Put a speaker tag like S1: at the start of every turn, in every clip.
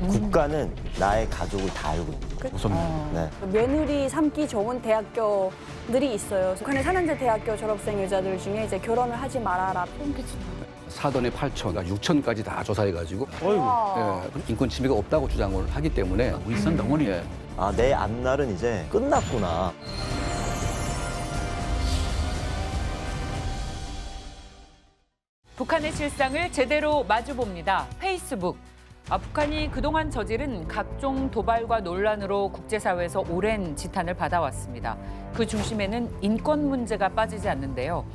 S1: 국가는 나의 가족을 다 알고 있는 거예요.
S2: 무섭네요.
S1: 네.
S3: 며느리 삼기 좋은 대학교들이 있어요. 북한의 4년제 대학교 졸업생 여자들 중에 이제 결혼을 하지 말아라.
S2: 사돈의 8천, 6천까지 다 조사해가지고
S3: 와.
S2: 예, 인권 침해가 없다고 주장을 하기 때문에
S4: 윗선 덩어리.
S2: 예,
S1: 아, 내 앞날은 이제 끝났구나.
S5: 북한의 실상을 제대로 마주봅니다. 페이스북. 북한이 그동안 저지른 각종 도발과 논란으로 국제사회에서 오랜 지탄을 받아왔습니다. 그 중심에는 인권 문제가 빠지지 않는데요.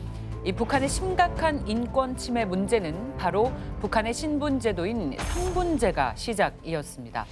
S5: 이 북한의 심각한 인권 침해 문제는 바로 북한의 신분제도인 성분제가 시작이었습니다.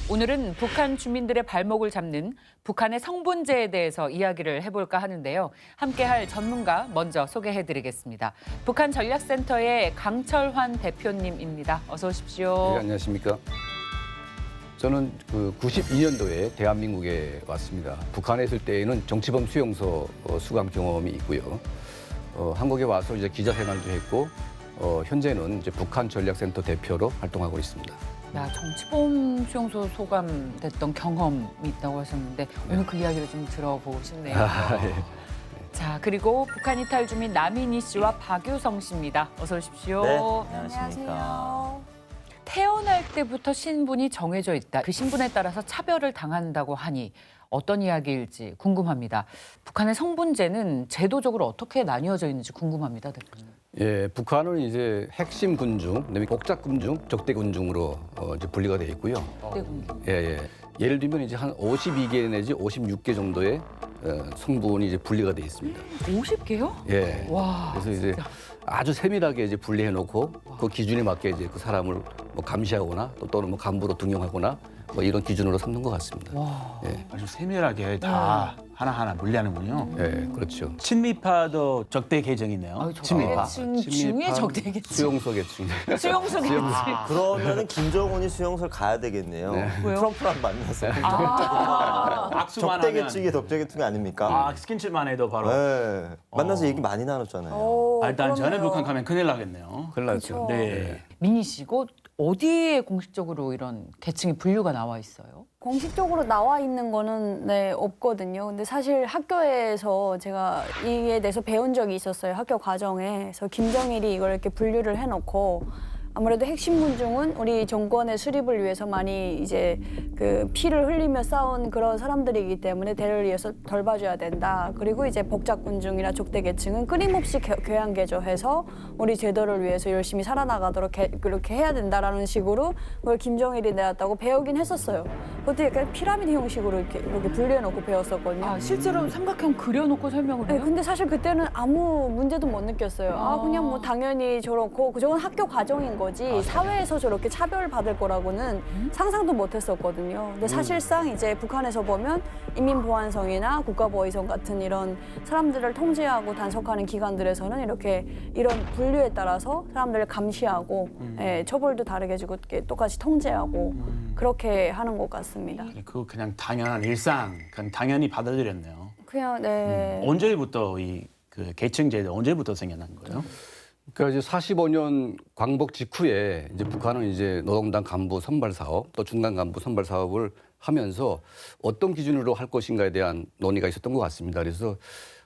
S5: 오늘은 북한 주민들의 발목을 잡는 북한의 성분제에 대해서 이야기를 해볼까 하는데요. 함께할 전문가 먼저 소개해드리겠습니다. 북한 전략센터의 강철환 대표님입니다. 어서 오십시오.
S2: 네, 안녕하십니까. 저는 그 92년도에 대한민국에 왔습니다. 북한에 있을 때에는 정치범 수용소 수감 경험이 있고요. 한국에 와서 이제 기자 생활도 했고 현재는 이제 북한 전략센터 대표로 활동하고 있습니다.
S5: 야, 정치범 수용소 소감됐던 경험이 있다고 하셨는데 오늘 그 이야기를 좀 들어보고 싶네요.
S2: 예.
S5: 자, 그리고 북한 이탈 주민 남인희 씨와 박유성 씨입니다. 어서 오십시오.
S1: 네, 안녕하십니까.
S3: 안녕하세요.
S5: 태어날 때부터 신분이 정해져 있다. 그 신분에 따라서 차별을 당한다고 하니 어떤 이야기일지 궁금합니다. 북한의 성분제는 제도적으로 어떻게 나뉘어져 있는지 궁금합니다, 대표님.
S2: 예, 북한은 이제 핵심 군중, 그다음에 복잡 군중, 적대 군중으로 이제 분리가 돼 있고요.
S5: 네, 군기.
S2: 예, 예. 예를 들면 이제 한 52개 내지 56개 정도의 성분이 이제 분리가 돼 있습니다.
S5: 50개요?
S2: 예.
S5: 와.
S2: 그래서 이제 아주 세밀하게 이제 분리해 놓고 그 기준에 맞게 이제 그 사람을 뭐 감시하거나 또는 뭐 간부로 등용하거나 뭐 이런 기준으로 삼는 것 같습니다.
S5: 와.
S2: 예,
S4: 아주 세밀하게 다 하나하나 분리하는군요.
S2: 예, 그렇죠.
S4: 친미파도 적대 계정이 있네요.
S5: 아유,
S4: 친미파.
S5: 적대 중에 적대겠지.
S2: 수용소 계층.
S5: 수용소겠지.
S1: 그러면은 김정은이 수용소를 가야 되겠네요.
S5: 왜요?
S1: 트럼프랑 만나서.
S4: 악수만
S1: 적대계층이 적대계층이 아닙니까?
S4: 아, 스킨십만 해도 바로.
S1: 네. 만나서 얘기 많이 나눴잖아요.
S3: 오,
S4: 일단 전에
S3: 그러네요.
S4: 북한 가면 큰일 나겠네요.
S2: 큰일 났죠.
S3: 그쵸.
S4: 네.
S5: 민희 씨, 이거 어디에 공식적으로 이런 계층이 분류가 나와 있어요?
S3: 공식적으로 나와 있는 거는 네, 없거든요. 근데 사실 학교에서 제가 이에 대해서 배운 적이 있었어요. 학교 과정에서 김정일이 이걸 이렇게 분류를 해놓고 아무래도 핵심 군중은 우리 정권의 수립을 위해서 많이 이제 그 피를 흘리며 싸운 그런 사람들이기 때문에 대를 이어서 덜 봐줘야 된다. 그리고 이제 복잡 군중이나 족대 계층은 끊임없이 교양 개조해서 우리 제도를 위해서 열심히 살아나가도록 그렇게 해야 된다라는 식으로 그걸 김정일이 내놨다고 배우긴 했었어요. 그것도 약간 피라미드 형식으로 이렇게 분류해놓고 배웠었거든요.
S5: 아, 실제로 삼각형 그려놓고 설명을
S3: 네,
S5: 해요?
S3: 근데 사실 그때는 아무 문제도 못 느꼈어요. 그냥 뭐 당연히 저렇고 저건 학교 과정인 거지 사회에서 저렇게 차별받을 거라고는 상상도 못 했었거든요. 근데 사실상 이제 북한에서 보면 인민보안성이나 국가보위성 같은 이런 사람들을 통제하고 단속하는 기관들에서는 이렇게 이런 분류에 따라서 사람들을 감시하고 예, 처벌도 다르게 주고 똑같이 통제하고 그렇게 하는 것 같습니다.
S4: 그거 그냥 당연한 일상, 그냥 당연히 받아들였네요.
S3: 그냥 네.
S4: 언제부터 그 계층제도 언제부터 생겨난 거예요?
S2: 그러니까 이제 45년 광복 직후에 이제 북한은 이제 노동당 간부 선발 사업 또 중간 간부 선발 사업을 하면서 어떤 기준으로 할 것인가에 대한 논의가 있었던 것 같습니다. 그래서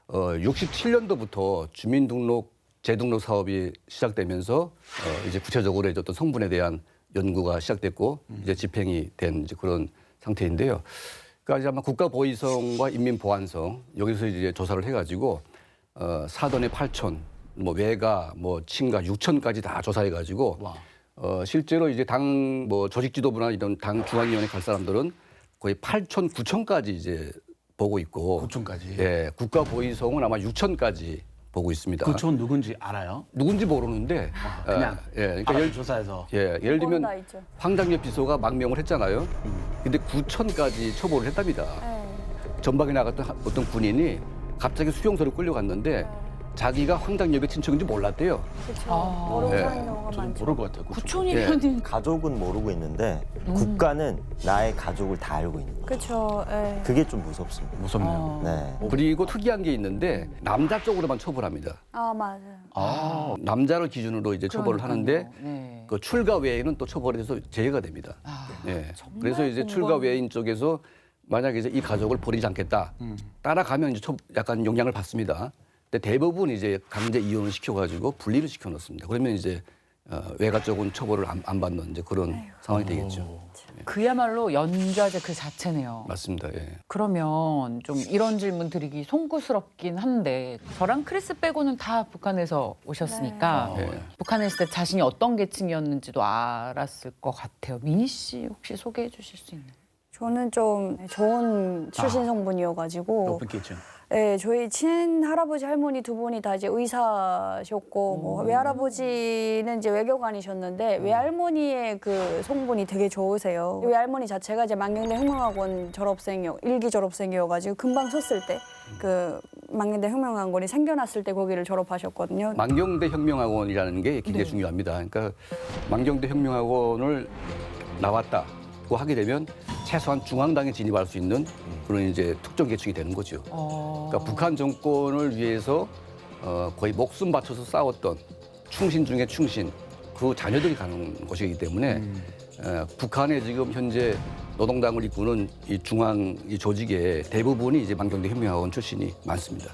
S2: 67년도부터 주민등록 재등록 사업이 시작되면서 이제 구체적으로 이제 어떤 성분에 대한 연구가 시작됐고 이제 집행이 된 이제 그런 상태인데요. 그러니까 이제 아마 국가보위성과 인민보안성 여기서 이제 조사를 해가지고 사돈의 8천, 뭐 외가, 뭐 친가 6천까지 다 조사해가지고 실제로 이제 당 뭐 조직 지도부나 이런 당 중앙위원회 갈 사람들은 거의 8천, 9천까지 이제 보고 있고
S4: 9천까지.
S2: 예, 국가보위성은 아마 6천까지 보고 있습니다.
S4: 그촌 누군지 알아요?
S2: 누군지 모르는데
S4: 그냥
S2: 그러니까
S4: 조사해서.
S2: 예를 들면
S3: 다 있죠.
S2: 황장엽 비서가 망명을 했잖아요. 근데 9천까지 처벌을 했답니다.
S3: 네.
S2: 전방에 나갔던 어떤 군인이 갑자기 수용소로 끌려갔는데 자기가 황당역의 친척인지 몰랐대요.
S3: 그렇죠. 모르고
S2: 네.
S3: 사는 경우가
S4: 저는
S3: 많죠.
S4: 모를 것 같아요.
S5: 구촌이면은
S1: 가족은 모르고 있는데 국가는 나의 가족을 다 알고 있는 거예요.
S3: 그렇죠. 예.
S1: 그게 좀 무섭습니다.
S4: 무섭네요.
S1: 네.
S2: 그리고 특이한 게 있는데 남자 쪽으로만 처벌합니다.
S3: 아 맞아요.
S2: 남자를 기준으로 이제 처벌을 하는데
S5: 네.
S2: 그 출가 외에는 또 처벌에 대해서 제외가 됩니다. 예. 그래서 이제 출가 외인 쪽에서 만약에 이제 이 가족을 버리지 않겠다 따라가면 이제 약간 영향을 받습니다. 근데 대부분 이제 강제 이혼을 시켜가지고 분리를 시켜놓습니다. 그러면 이제 외가 쪽은 처벌을 안 받는 이제 그런 상황이 되겠죠.
S5: 그야말로 연좌제 그 자체네요.
S2: 맞습니다. 예.
S5: 그러면 좀 이런 질문 드리기 송구스럽긴 한데 저랑 크리스 빼고는 다 북한에서 오셨으니까
S2: 네.
S5: 북한에 있을 때 자신이 어떤 계층이었는지도 알았을 것 같아요. 민희 씨 혹시 소개해 주실 수 있나요?
S3: 저는 좀 좋은 출신 성분이어가지고
S4: 높은 기준.
S3: 네, 저희 친할아버지 할머니 두 분이 다 이제 의사셨고 뭐 외할아버지는 이제 외교관이셨는데 외할머니의 그 성분이 되게 좋으세요. 외할머니 자체가 이제 망경대 혁명학원 일기 졸업생이어가지고 금방 섰을 때 그 망경대 혁명학원이 생겨났을 때 거기를 졸업하셨거든요.
S2: 만경대 혁명학원이라는 게 굉장히 중요합니다. 그러니까 만경대 혁명학원을 나왔다고 하게 되면 최소한 중앙당에 진입할 수 있는 그런 이제 특정 계층이 되는 거죠. 그러니까 북한 정권을 위해서 거의 목숨 바쳐서 싸웠던 충신 중에 충신 그 자녀들이 가는 것이기 때문에 북한의 지금 현재 노동당을 이끄는 이 중앙 이 조직의 대부분이 이제 만경대 혁명학원 출신이 많습니다.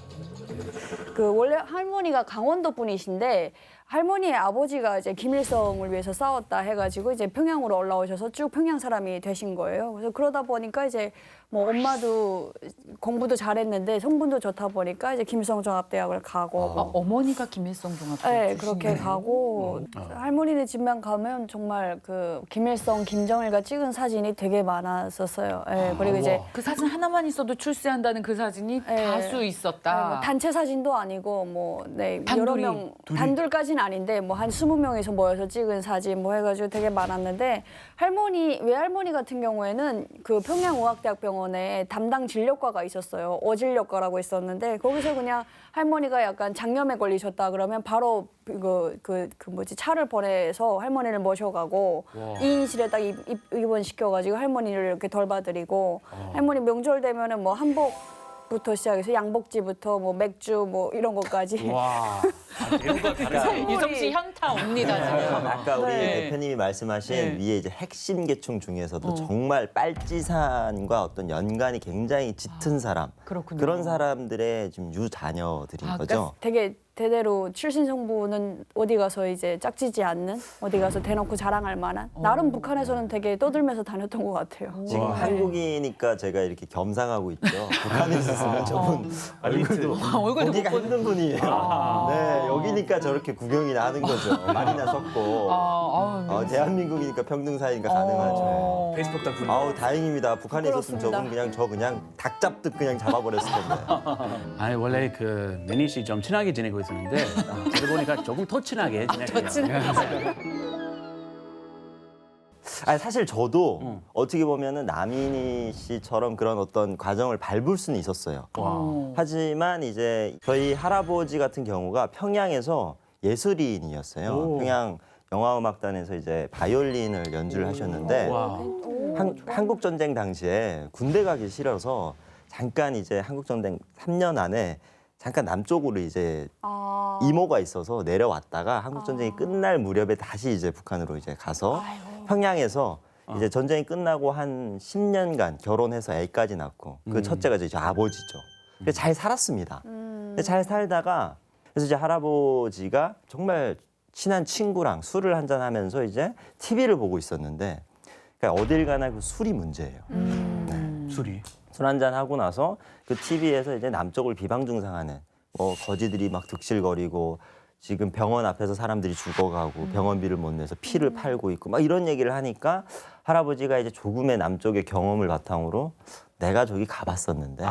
S3: 그 원래 할머니가 강원도 분이신데 할머니의 아버지가 이제 김일성을 위해서 싸웠다 해가지고 이제 평양으로 올라오셔서 쭉 평양 사람이 되신 거예요. 그래서 그러다 보니까 이제 뭐 엄마도 공부도 잘했는데 성분도 좋다 보니까 이제 김일성종합대학을 가고
S5: 어머니가 김일성 종합대.
S3: 네, 그렇게 가고 할머니네 집만 가면 정말 그 김일성, 김정일과 찍은 사진이 되게 많았었어요. 네, 그리고 이제
S5: 그 사진 하나만 있어도 출세한다는 그 사진이
S3: 네.
S5: 다수 있었다.
S3: 뭐 단체 사진도 아니고 뭐 네, 여러
S5: 단둘이,
S3: 명 단둘까지는 아닌데 뭐 한 20명에서 모여서 찍은 사진 뭐 해가지고 되게 많았는데 외할머니 같은 경우에는 그 평양의학대학병원에 담당 진료과가 있었어요. 어진료과라고 있었는데 거기서 그냥 할머니가 약간 장염에 걸리셨다 그러면 바로 차를 보내서 할머니를 모셔가고 2인실에 딱 입원시켜가지고 할머니를 이렇게 돌봐드리고 할머니 명절 되면은 뭐 한복부터 시작해서 양복지부터 뭐 맥주 뭐 이런 것까지
S4: 와.
S5: 유성 씨 현타 옵니다 지금.
S1: 아까 우리
S5: 네.
S1: 대표님이 말씀하신
S5: 네.
S1: 위에 이제 핵심 계층 중에서도 정말 빨치산과 어떤 연관이 굉장히 짙은 사람
S5: 그렇군요.
S1: 그런 사람들의 지금 유자녀들인 거죠.
S3: 되게 대대로 출신 성분은 어디 가서 이제 짝지지 않는 어디 가서 대놓고 자랑할 만한 나름 북한에서는 되게 떠들면서 다녔던 것 같아요.
S1: 지금 한국이니까 제가 이렇게 겸상하고 있죠. 북한에 있었으면 저분 얼굴도
S5: 얼굴도
S1: 보기가
S5: 못 본-
S1: 힘든 분이에요. 네, 여기니까 저렇게 구경이나 하는 거죠. 말이나 섞고. 대한민국이니까 평등사회니까 가능하죠.
S4: 페이스북 덕분에.
S1: 아우 다행입니다. 북한에 있었으면
S3: 부끄럽습니다.
S1: 저분 그냥 닭 잡듯 그냥 잡아버렸을 텐데.
S4: 아니 원래 그 매니 씨 좀 친하게 지내고 있었는데 들어보니까 조금 더 친하게 지내네요.
S1: 아니, 사실 저도 어떻게 보면은 남인희 씨처럼 그런 어떤 과정을 밟을 수는 있었어요. 하지만 이제 저희 할아버지 같은 경우가 평양에서 예술인이었어요.
S4: 오.
S1: 평양 영화음악단에서 이제 바이올린을 연주를 하셨는데
S4: 와.
S1: 한국 전쟁 당시에 군대 가기 싫어서 잠깐 이제 한국 전쟁 3년 안에 잠깐 남쪽으로 이제 이모가 있어서 내려왔다가 한국 전쟁이 끝날 무렵에 다시 이제 북한으로 이제 가서 평양에서 이제 전쟁이 끝나고 한 10년간 결혼해서 애까지 낳고 그 첫째가 이제 아버지죠. 그래서 잘 살았습니다. 근데 잘 살다가 그래서 이제 할아버지가 정말 친한 친구랑 술을 한잔 하면서 이제 TV를 보고 있었는데 그러니까 어딜 가나 그 술이 문제예요.
S4: 술이.
S1: 술 한잔 하고 나서 그 TV에서 이제 남쪽을 비방 증상하는 뭐 거지들이 막 득실거리고 지금 병원 앞에서 사람들이 죽어가고 병원비를 못 내서 피를 팔고 있고 막 이런 얘기를 하니까 할아버지가 이제 조금의 남쪽의 경험을 바탕으로 내가 저기 가봤었는데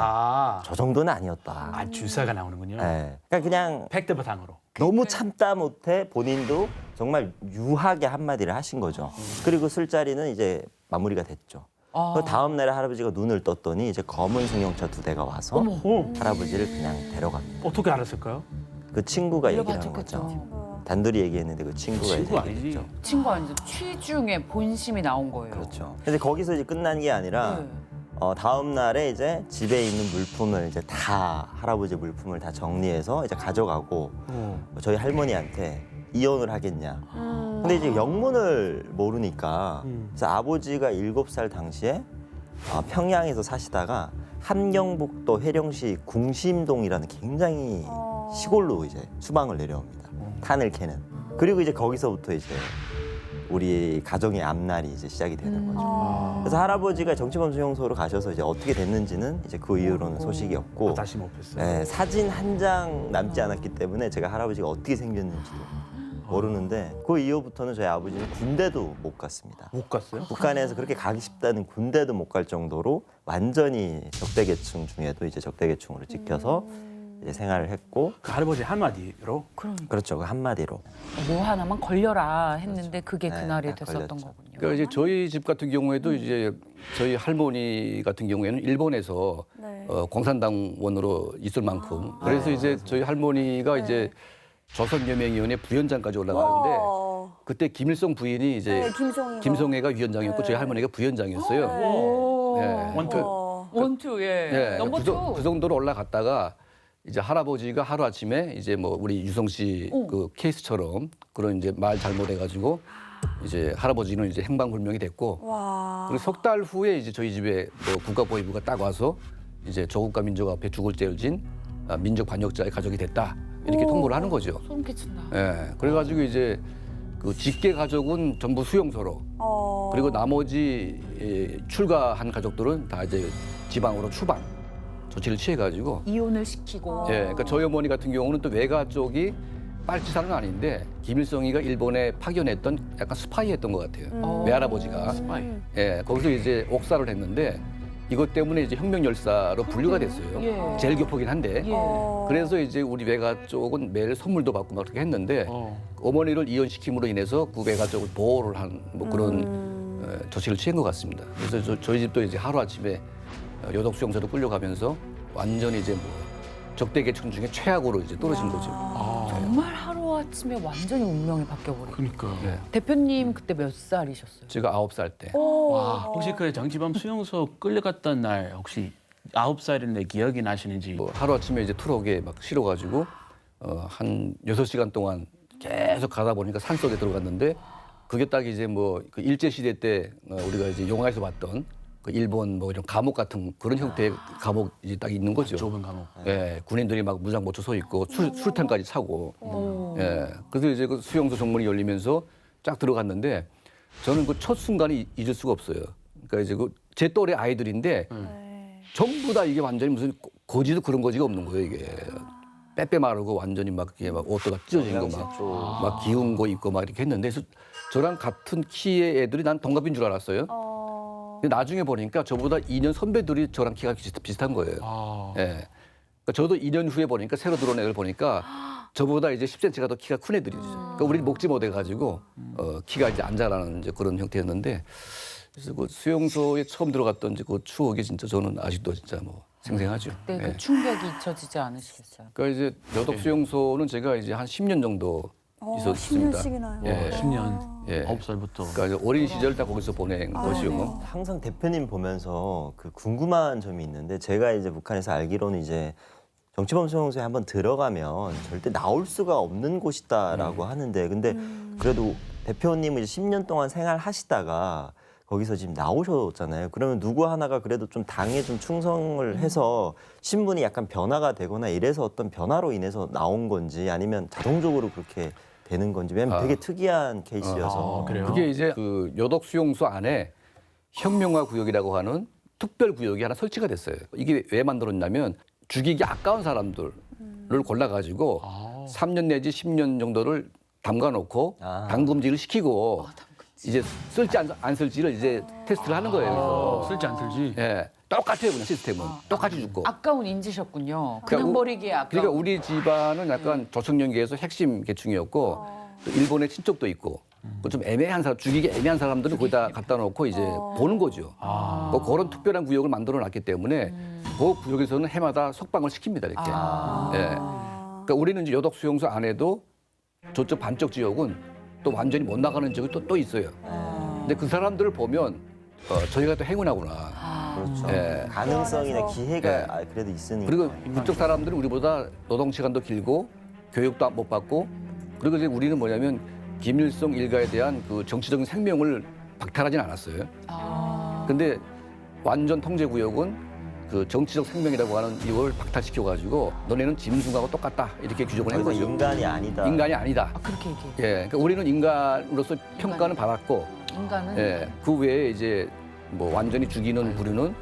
S1: 저 정도는 아니었다.
S4: 아 주사가 나오는군요.
S1: 네. 그러니까 그냥
S4: 팩트 바탕으로.
S1: 너무 참다 못해 본인도 정말 유하게 한마디를 하신 거죠. 그리고 술자리는 이제 마무리가 됐죠. 그 다음 날에 할아버지가 눈을 떴더니 이제 검은 승용차 2대가 와서
S4: 어,
S1: 할아버지를 그냥 데려갑니다.
S4: 어떻게 알았을까요?
S1: 그 친구가 얘기를 한
S5: 잃어봤겠죠.
S1: 거죠. 단둘이 얘기했는데 그 친구가
S4: 친구
S1: 이제
S4: 아니지.
S1: 얘기했죠.
S5: 친구 아니죠. 취중에 본심이 나온 거예요.
S1: 그렇죠. 근데 거기서 이제 끝난 게 아니라
S5: 네.
S1: 다음 날에 이제 집에 있는 물품을 이제 다 할아버지 물품을 다 정리해서 이제 가져가고 저희 할머니한테 이혼을 하겠냐. 근데 이제 영문을 모르니까 그래서 아버지가 7살 당시에 평양에서 사시다가 함경북도 회령시 궁심동이라는 굉장히 시골로 이제 수방을 내려옵니다. 탄을 캐는. 그리고 이제 거기서부터 이제 우리 가정의 앞날이 이제 시작이 되는 거죠. 그래서 할아버지가 정치범 수용소로 가셔서 이제 어떻게 됐는지는 이제 그 이후로는 소식이 없고
S4: 다시 못 뵀어요.
S1: 네, 사진 한 장 남지 않았기 때문에 제가 할아버지가 어떻게 생겼는지도 모르는데 그 이후부터는 저희 아버지는 군대도 못 갔습니다.
S4: 못 갔어요?
S1: 북한에서 그렇게 가기 쉽다는 군대도 못 갈 정도로 완전히 적대계층 중에도 이제 적대계층으로 찍혀서 이제 생활을 했고
S4: 그 할아버지 한마디로
S1: 그렇죠. 그 한마디로.
S5: 뭐 하나만 걸려라 했는데 그게
S1: 네,
S5: 그날이
S1: 딱
S5: 됐었던
S1: 걸렸죠.
S5: 거군요.
S2: 그러니까 이제 저희 집 같은 경우에도 이제 저희 할머니 같은 경우에는 일본에서
S3: 네.
S2: 공산당원으로 있을 만큼 그래서 이제 저희 할머니가 이제 조선여맹위원회 부위원장까지 올라가는데 그때 김일성 부인이 이제
S3: 네, 김송이가.
S2: 김송애가 위원장이었고 저희 할머니가 부위원장이었어요.
S5: 오.
S2: 네.
S4: 원투.
S5: 원투, 예.
S2: 네,
S5: 넘버
S2: 그,
S5: 투.
S2: 그 정도로 올라갔다가 이제 할아버지가 하루 아침에 이제 뭐 우리 유성 씨 그 케이스처럼 그런 이제 말 잘못해가지고 이제 할아버지는 이제 행방불명이 됐고
S3: 와.
S2: 그리고 석 달 후에 이제 저희 집에 뭐 국가보위부가 딱 와서 이제 조국과 민족 앞에 죽을 죄를 진 민족 반역자의 가족이 됐다 이렇게 통보를 하는 거죠.
S5: 소름 끼친다.
S2: 예, 그래가지고 이제 그 직계 가족은 전부 수용소로 그리고 나머지 출가한 가족들은 다 이제 지방으로 추방 조치를 취해가지고
S5: 이혼을 시키고.
S2: 예, 그러니까 저희 어머니 같은 경우는 또 외가 쪽이 빨치산은 아닌데 김일성이가 일본에 파견했던 약간 스파이했던 것 같아요. 외할아버지가.
S4: 스파이.
S2: 예, 거기서 이제 옥사를 했는데 이것 때문에 이제 혁명 열사로 분류가 됐어요.
S5: 예.
S2: 제일 교포긴 한데.
S5: 예.
S2: 그래서 이제 우리 외가 쪽은 매일 선물도 받고 막 그렇게 했는데 어머니를 이혼시킴으로 인해서 그 외가 쪽을 보호를 한 뭐 그런 조치를 취한 것 같습니다. 그래서 저희 집도 이제 하루 아침에 요독 수용소로 끌려가면서 완전히 이제 뭐 적대계층 중에 최악으로 이제 떨어진 거죠.
S5: 정말 하루아침에 완전히 운명이 바뀌어버리고.
S4: 그러니까.
S2: 네.
S5: 대표님 그때 몇 살이셨어요?
S2: 제가 9살 때.
S4: 와, 혹시 그 정치범 수용소 끌려갔던 날 혹시 9살인데 기억이 나시는지?
S2: 뭐 하루 아침에 이제 트럭에 막 실어가지고 한 6시간 동안 계속 가다 보니까 산 속에 들어갔는데 그게 딱 이제 뭐 그 일제 시대 때 우리가 이제 영화에서 봤던 그 일본 뭐 이런 감옥 같은 그런 형태의 감옥이 딱 있는 거죠.
S4: 좁은 감옥.
S2: 예, 군인들이 막 무장 모쳐 서 있고 술탄까지 차고. 예, 그래서 이제 그 수용소 정문이 열리면서 쫙 들어갔는데 저는 그 첫 순간이 잊을 수가 없어요. 그러니까 이제 그 제 또래 아이들인데 전부 다 이게 완전히 무슨 거지도 그런 거지가 없는 거예요 이게. 빼빼 마르고 완전히 막 이게 막 옷도 막 찢어진 거 막 기운 거 입고 막 이렇게 했는데 그래서 저랑 같은 키의 애들이 난 동갑인 줄 알았어요. 근데 나중에 보니까 저보다 2년 선배들이 저랑 키가 비슷한 거예요. 예. 그러니까 저도 2년 후에 보니까 새로 들어온 애들 보니까 저보다 이제 10cm가 더 키가 큰 애들이죠. 그러니까 우리 먹지 못해가지고 키가 이제 안 자라는 이제 그런 형태였는데 그래서 그 수용소에 처음 들어갔던 이제 그 추억이 진짜 저는 아직도 진짜 뭐 생생하죠.
S5: 그때
S2: 예.
S5: 그 충격이 잊혀지지 않으시겠어요?
S2: 그러니까 이제 여독 수용소는 제가 이제 한 10년 정도 있었습니다.
S3: 10년씩이나요.
S2: 예.
S4: 10년.
S2: 예.
S4: 9살부터.
S2: 그러니까 이제 어린 시절 딱 거기서 보낸 것이고.
S1: 항상 대표님 보면서 그 궁금한 점이 있는데 제가 이제 북한에서 알기로는 이제 정치범 수용소에 한번 들어가면 절대 나올 수가 없는 곳이다라고 하는데 근데 그래도 대표님은 이제 10년 동안 생활하시다가 거기서 지금 나오셨잖아요. 그러면 누구 하나가 그래도 좀 당에 좀 충성을 해서 신분이 약간 변화가 되거나 이래서 어떤 변화로 인해서 나온 건지 아니면 자동적으로 그렇게 되는 건지 왜냐면 되게 특이한 케이스여서
S4: 그래요?
S2: 그게 이제 그 여독 수용소 안에 혁명화 구역이라고 하는 특별 구역이 하나 설치가 됐어요. 이게 왜 만들었냐면 죽이기 아까운 사람들을 골라가지고 3년 내지 10년 정도를 담가놓고 당금질을 시키고 이제 쓸지 안 쓸지를 이제 테스트를 하는 거예요. 그래서.
S4: 쓸지 안 쓸지.
S2: 예, 똑같아요 그냥 시스템은 똑같이 죽고.
S5: 아까운 인지셨군요. 그냥
S2: 그러니까
S5: 버리기에 아까운.
S2: 그러니까 우리 집안은 약간 조청년계에서 핵심 계층이었고 또 일본의 친척도 있고 좀 애매한 사람, 죽이기 애매한 사람들을 거기다 갖다 놓고 이제 보는 거죠. 뭐 그런 특별한 구역을 만들어 놨기 때문에 그 구역에서는 해마다 석방을 시킵니다. 이렇게. 예. 그러니까 우리는 이제 여덕 수용소 안에도 저쪽 반쪽 지역은 또 완전히 못 나가는 지역이 또 있어요. 근데 그 사람들을 보면 저희가 또 행운하구나.
S1: 그렇죠.
S2: 예.
S1: 가능성이나 기회가
S2: 예.
S1: 그래도 있으니까.
S2: 그리고 그쪽 사람들은 우리보다 노동 시간도 길고 교육도 못 받고 그리고 이제 우리는 뭐냐면 김일성 일가에 대한 그 정치적인 생명을 박탈하진 않았어요. 근데 완전 통제 구역은 그 정치적 생명이라고 하는 이걸 박탈시켜가지고 너네는 짐승하고 똑같다 이렇게 규정을 한
S1: 거기서
S2: 거죠.
S1: 인간이 아니다.
S2: 인간이 아니다.
S5: 그렇게 얘기해요.
S2: 예, 그러니까 우리는 인간으로서 평가는 받았고,
S5: 인간은
S2: 예, 그 외에 이제 뭐 완전히 죽이는 부류는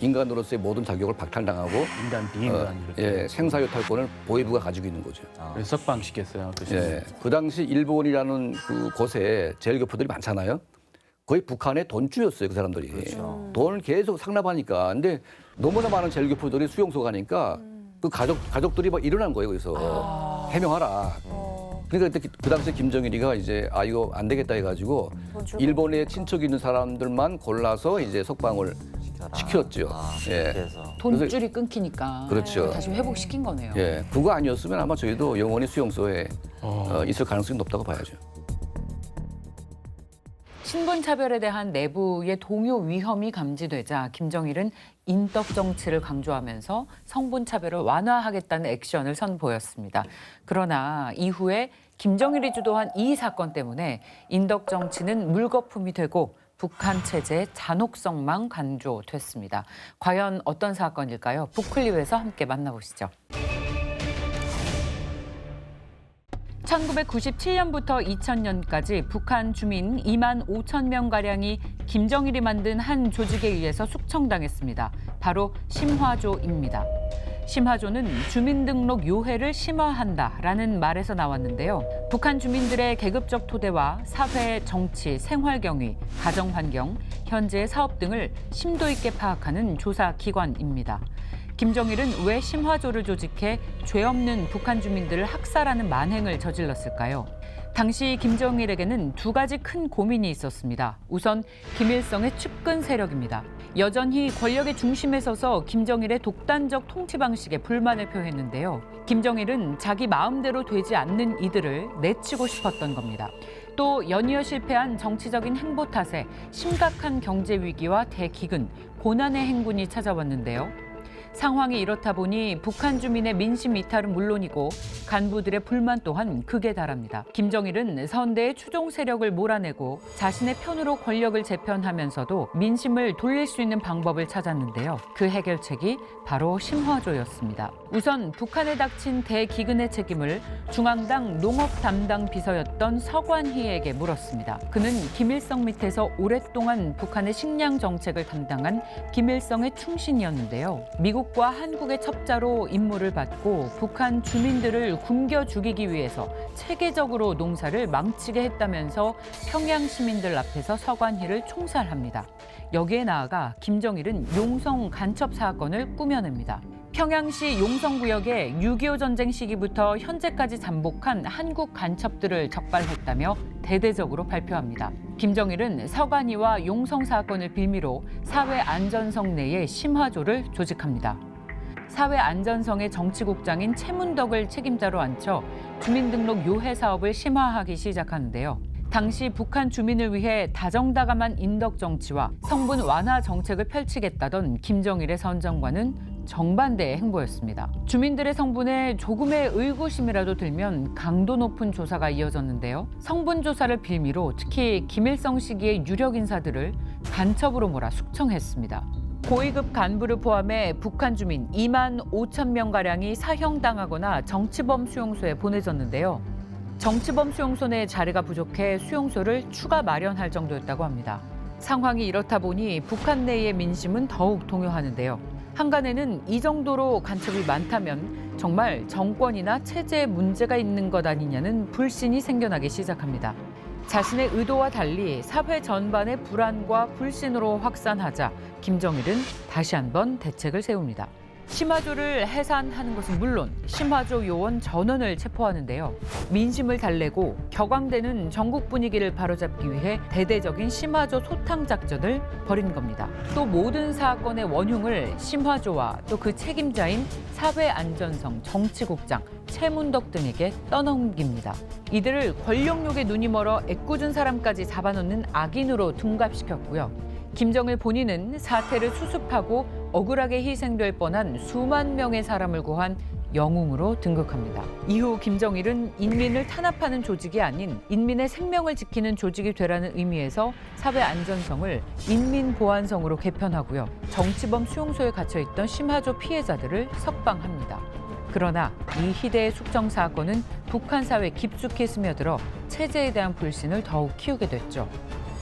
S2: 인간으로서의 모든 자격을 박탈당하고,
S4: 인간 비인간 이렇게.
S2: 예, 생사유탈권을 보위부가 가지고 있는 거죠.
S4: 그래서 석방시켰어요. 그 시절.
S2: 예, 그 당시 일본이라는 그 곳에 제일교포들이 많잖아요. 거의 북한의 돈주였어요, 그 사람들이.
S1: 그렇죠.
S2: 돈을 계속 상납하니까. 근데 너무나 많은 제일교포들이 수용소 가니까 그 가족들이 막 일어난 거예요, 거기서. 해명하라. 그러니까 그때 그 당시에 김정일이가 이제 이거 안 되겠다 해가지고 일본에 친척 있는 사람들만 골라서 이제 석방을 시켰죠. 예.
S1: 그래서
S5: 돈줄이 끊기니까
S2: 그렇죠.
S5: 다시 회복시킨 거네요.
S2: 예. 그거 아니었으면 아마 저희도 영원히 수용소에 있을 가능성이 높다고 봐야죠.
S5: 신분차별에 대한 내부의 동요 위험이 감지되자 김정일은 인덕 정치를 강조하면서 성분차별을 완화하겠다는 액션을 선보였습니다. 그러나 이후에 김정일이 주도한 이 사건 때문에 인덕 정치는 물거품이 되고 북한 체제의 잔혹성만 강조됐습니다. 과연 어떤 사건일까요? 북클립에서 함께 만나보시죠. 1997년부터 2000년까지 북한 주민 2만 5천 명가량이 김정일이 만든 한 조직에 의해서 숙청당했습니다. 바로 심화조입니다. 심화조는 주민등록 요회를 심화한다라는 말에서 나왔는데요. 북한 주민들의 계급적 토대와 사회, 정치, 생활경위, 가정환경, 현재의 사업 등을 심도 있게 파악하는 조사기관입니다. 김정일은 왜 심화조를 조직해 죄 없는 북한 주민들을 학살하는 만행을 저질렀을까요? 당시 김정일에게는 두 가지 큰 고민이 있었습니다. 우선 김일성의 측근 세력입니다. 여전히 권력의 중심에 서서 김정일의 독단적 통치 방식에 불만을 표했는데요. 김정일은 자기 마음대로 되지 않는 이들을 내치고 싶었던 겁니다. 또 연이어 실패한 정치적인 행보 탓에 심각한 경제 위기와 대기근, 고난의 행군이 찾아왔는데요. 상황이 이렇다 보니 북한 주민의 민심 이탈은 물론이고 간부들의 불만 또한 극에 달합니다. 김정일은 선대의 추종 세력을 몰아내고 자신의 편으로 권력을 재편하면서도 민심을 돌릴 수 있는 방법을 찾았는데요. 그 해결책이 바로 심화조였습니다. 우선 북한에 닥친 대기근의 책임을 중앙당 농업 담당 비서였던 서관희에게 물었습니다. 그는 김일성 밑에서 오랫동안 북한의 식량 정책을 담당한 김일성의 충신이었는데요. 미국과 한국의 첩자로 임무를 받고 북한 주민들을 굶겨 죽이기 위해서 체계적으로 농사를 망치게 했다면서 평양 시민들 앞에서 서관희를 총살합니다. 여기에 나아가 김정일은 용성 간첩 사건을 꾸며냅니다. 평양시 용성구역에 6.25 전쟁 시기부터 현재까지 잠복한 한국 간첩들을 적발했다며 대대적으로 발표합니다. 김정일은 서관이와 용성 사건을 빌미로 사회안전성 내에 심화조를 조직합니다. 사회안전성의 정치국장인 최문덕을 책임자로 앉혀 주민등록 요회 사업을 심화하기 시작하는데요. 당시 북한 주민을 위해 다정다감한 인덕 정치와 성분 완화 정책을 펼치겠다던 김정일의 선정과는 정반대의 행보였습니다. 주민들의 성분에 조금의 의구심이라도 들면 강도 높은 조사가 이어졌는데요. 성분 조사를 빌미로 특히 김일성 시기의 유력 인사들을 간첩으로 몰아 숙청했습니다. 고위급 간부를 포함해 북한 주민 2만 5천 명가량이 사형당하거나 정치범 수용소에 보내졌는데요. 정치범 수용소 내 자리가 부족해 수용소를 추가 마련할 정도였다고 합니다. 상황이 이렇다 보니 북한 내의 민심은 더욱 동요하는데요. 한간에는 이 정도로 간첩이 많다면 정말 정권이나 체제에 문제가 있는 것 아니냐는 불신이 생겨나기 시작합니다. 자신의 의도와 달리 사회 전반의 불안과 불신으로 확산하자 김정일은 다시 한번 대책을 세웁니다. 심화조를 해산하는 것은 물론 심화조 요원 전원을 체포하는데요. 민심을 달래고 격앙되는 전국 분위기를 바로잡기 위해 대대적인 심화조 소탕 작전을 벌인 겁니다. 또 모든 사건의 원흉을 심화조와 또 그 책임자인 사회안전성 정치국장 최문덕 등에게 떠넘깁니다. 이들을 권력욕에 눈이 멀어 애꿎은 사람까지 잡아놓는 악인으로 둔갑시켰고요. 김정일 본인은 사태를 수습하고 억울하게 희생될 뻔한 수만 명의 사람을 구한 영웅으로 등극합니다. 이후 김정일은 인민을 탄압하는 조직이 아닌 인민의 생명을 지키는 조직이 되라는 의미에서 사회안전성을 인민보안성으로 개편하고요. 정치범 수용소에 갇혀있던 심화조 피해자들을 석방합니다. 그러나 이 희대의 숙청 사건은 북한 사회에 깊숙이 스며들어 체제에 대한 불신을 더욱 키우게 됐죠.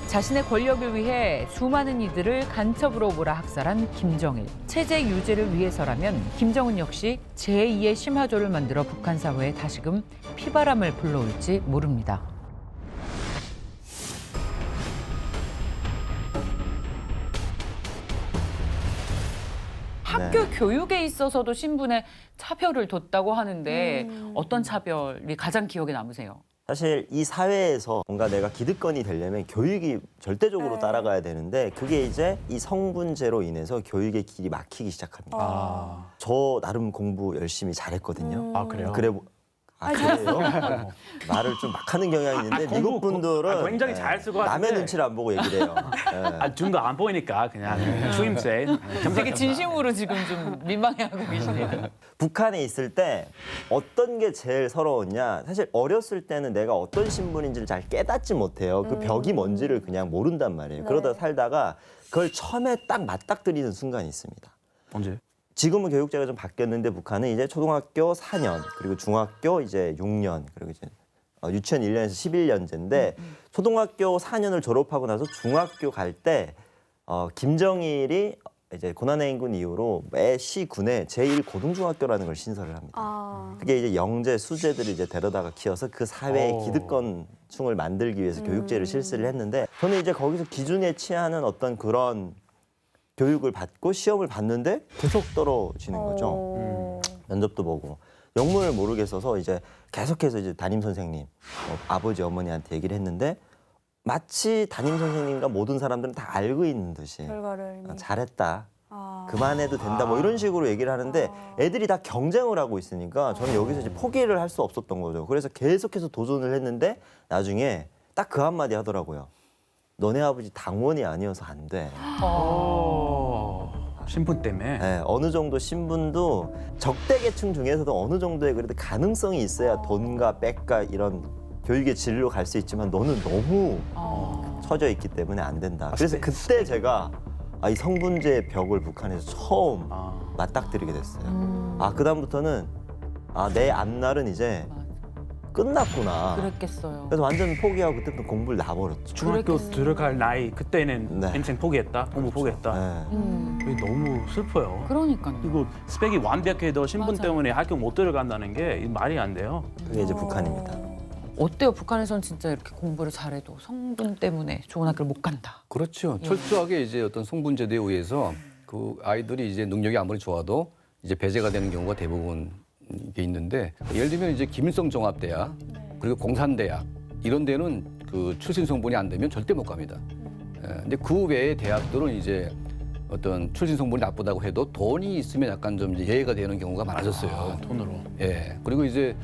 S5: 자신의 권력을 위해 수많은 이들을 간첩으로 몰아학살한 김정일. 체제 유지를 위해서라면 김정은 역시 제2의 심화조를 만들어 북한 사회에 다시금 피바람을 불러올지 모릅니다. 학교 교육에 있어서도 신분에 차별을 뒀다고 하는데 어떤 차별이 가장 기억에 남으세요?
S1: 사실 이 사회에서 뭔가 내가 기득권이 되려면 교육이 절대적으로
S3: 네.
S1: 따라가야 되는데 그게 이제 이 성분제로 인해서 교육의 길이 막히기 시작합니다.
S4: 아,
S1: 저 나름 공부 열심히 잘했거든요.
S4: 아 그래요?
S1: 그래요? 말을 좀 막 하는 경향이 있는데
S4: 공부,
S1: 미국 분들은
S4: 굉장히 잘 쓸 것
S1: 남의
S4: 같은데.
S1: 눈치를 안 보고 얘기를 해요. 예.
S4: 눈도 안 보이니까 그냥 추임새.
S5: 되게 진심으로 지금 좀 민망해하고 계시네요.
S1: 북한에 있을 때 어떤 게 제일 서러웠냐? 사실 어렸을 때는 내가 어떤 신분인지를 잘 깨닫지 못해요. 그 벽이 뭔지를 그냥 모른단 말이에요.
S3: 네.
S1: 그러다 살다가 그걸 처음에 딱 맞닥뜨리는 순간이 있습니다.
S4: 언제?
S1: 지금은 교육제가 좀 바뀌었는데 북한은 이제 초등학교 4년 그리고 중학교 이제 6년 그리고 이제 유치원 1년에서 11년제인데 초등학교 4년을 졸업하고 나서 중학교 갈 때 김정일이 이제 고난해인군 이후로 매 시군에 제1고등중학교라는 걸 신설을 합니다. 그게 이제 영재, 수재들을 이제 데려다가 키워서 그 사회의
S4: 오.
S1: 기득권층을 만들기 위해서 교육제를 실시를 했는데 저는 이제 거기서 기준에 취하는 어떤 그런 교육을 받고 시험을 봤는데 계속 떨어지는 거죠. 면접도 보고 영문을 모르겠어서 이제 계속해서 이제 담임 선생님, 아버지 어머니한테 얘기를 했는데 마치 담임 선생님과 모든 사람들은 다 알고 있는 듯이
S3: 결과를 이미.
S1: 잘했다. 그만해도 된다 뭐 이런 식으로 얘기를 하는데 애들이 다 경쟁을 하고 있으니까 저는 여기서 이제 포기를 할 수 없었던 거죠. 그래서 계속해서 도전을 했는데 나중에 딱 그 한마디 하더라고요. 너네 아버지 당원이 아니어서 안 돼.
S4: 신분 때문에.
S1: 네, 어느 정도 신분도 적대계층 중에서도 어느 정도의 그래도 가능성이 있어야 돈과 빽과 이런 교육의 진로 갈 수 있지만 너는 너무 처져 있기 때문에 안 된다. 그래서 그때 제가 이 성분제 벽을 북한에서 처음 맞닥뜨리게 됐어요. 그다음부터는 내 앞날은 이제 끝났구나.
S5: 그랬겠어요.
S1: 그래서 완전 포기하고 그때부터 공부를 놔버렸죠.
S4: 중학교 들어갈 나이 그때는
S1: 네.
S4: 인생 포기했다, 공부 포기했다.
S1: 네.
S4: 이게 너무 슬퍼요.
S5: 그러니까요.
S4: 이거 스펙이 완벽해도 신분
S5: 맞아요.
S4: 때문에 학교 못 들어간다는 게 말이 안 돼요.
S1: 그게 이제 북한입니다.
S5: 어때요? 북한에서는 진짜 이렇게 공부를 잘해도 성분 때문에 좋은 학교를 못 간다.
S2: 그렇죠. 철저하게 이제 어떤 성분제도에 의해서 그 아이들이 이제 능력이 아무리 좋아도 이제 배제가 되는 경우가 대부분 게 있는데 예를 들면 이제 김일성 종합대학 그리고 공산대학 이런 데는 그 출신 성분이 안 되면 절대 못 갑니다. 근데 그 외의 대학들은 이제 어떤 출신 성분이 나쁘다고 해도 돈이 있으면 약간 좀 이제 예외가 되는 경우가 많아졌어요.
S4: 돈으로.
S2: 예. 그리고 이제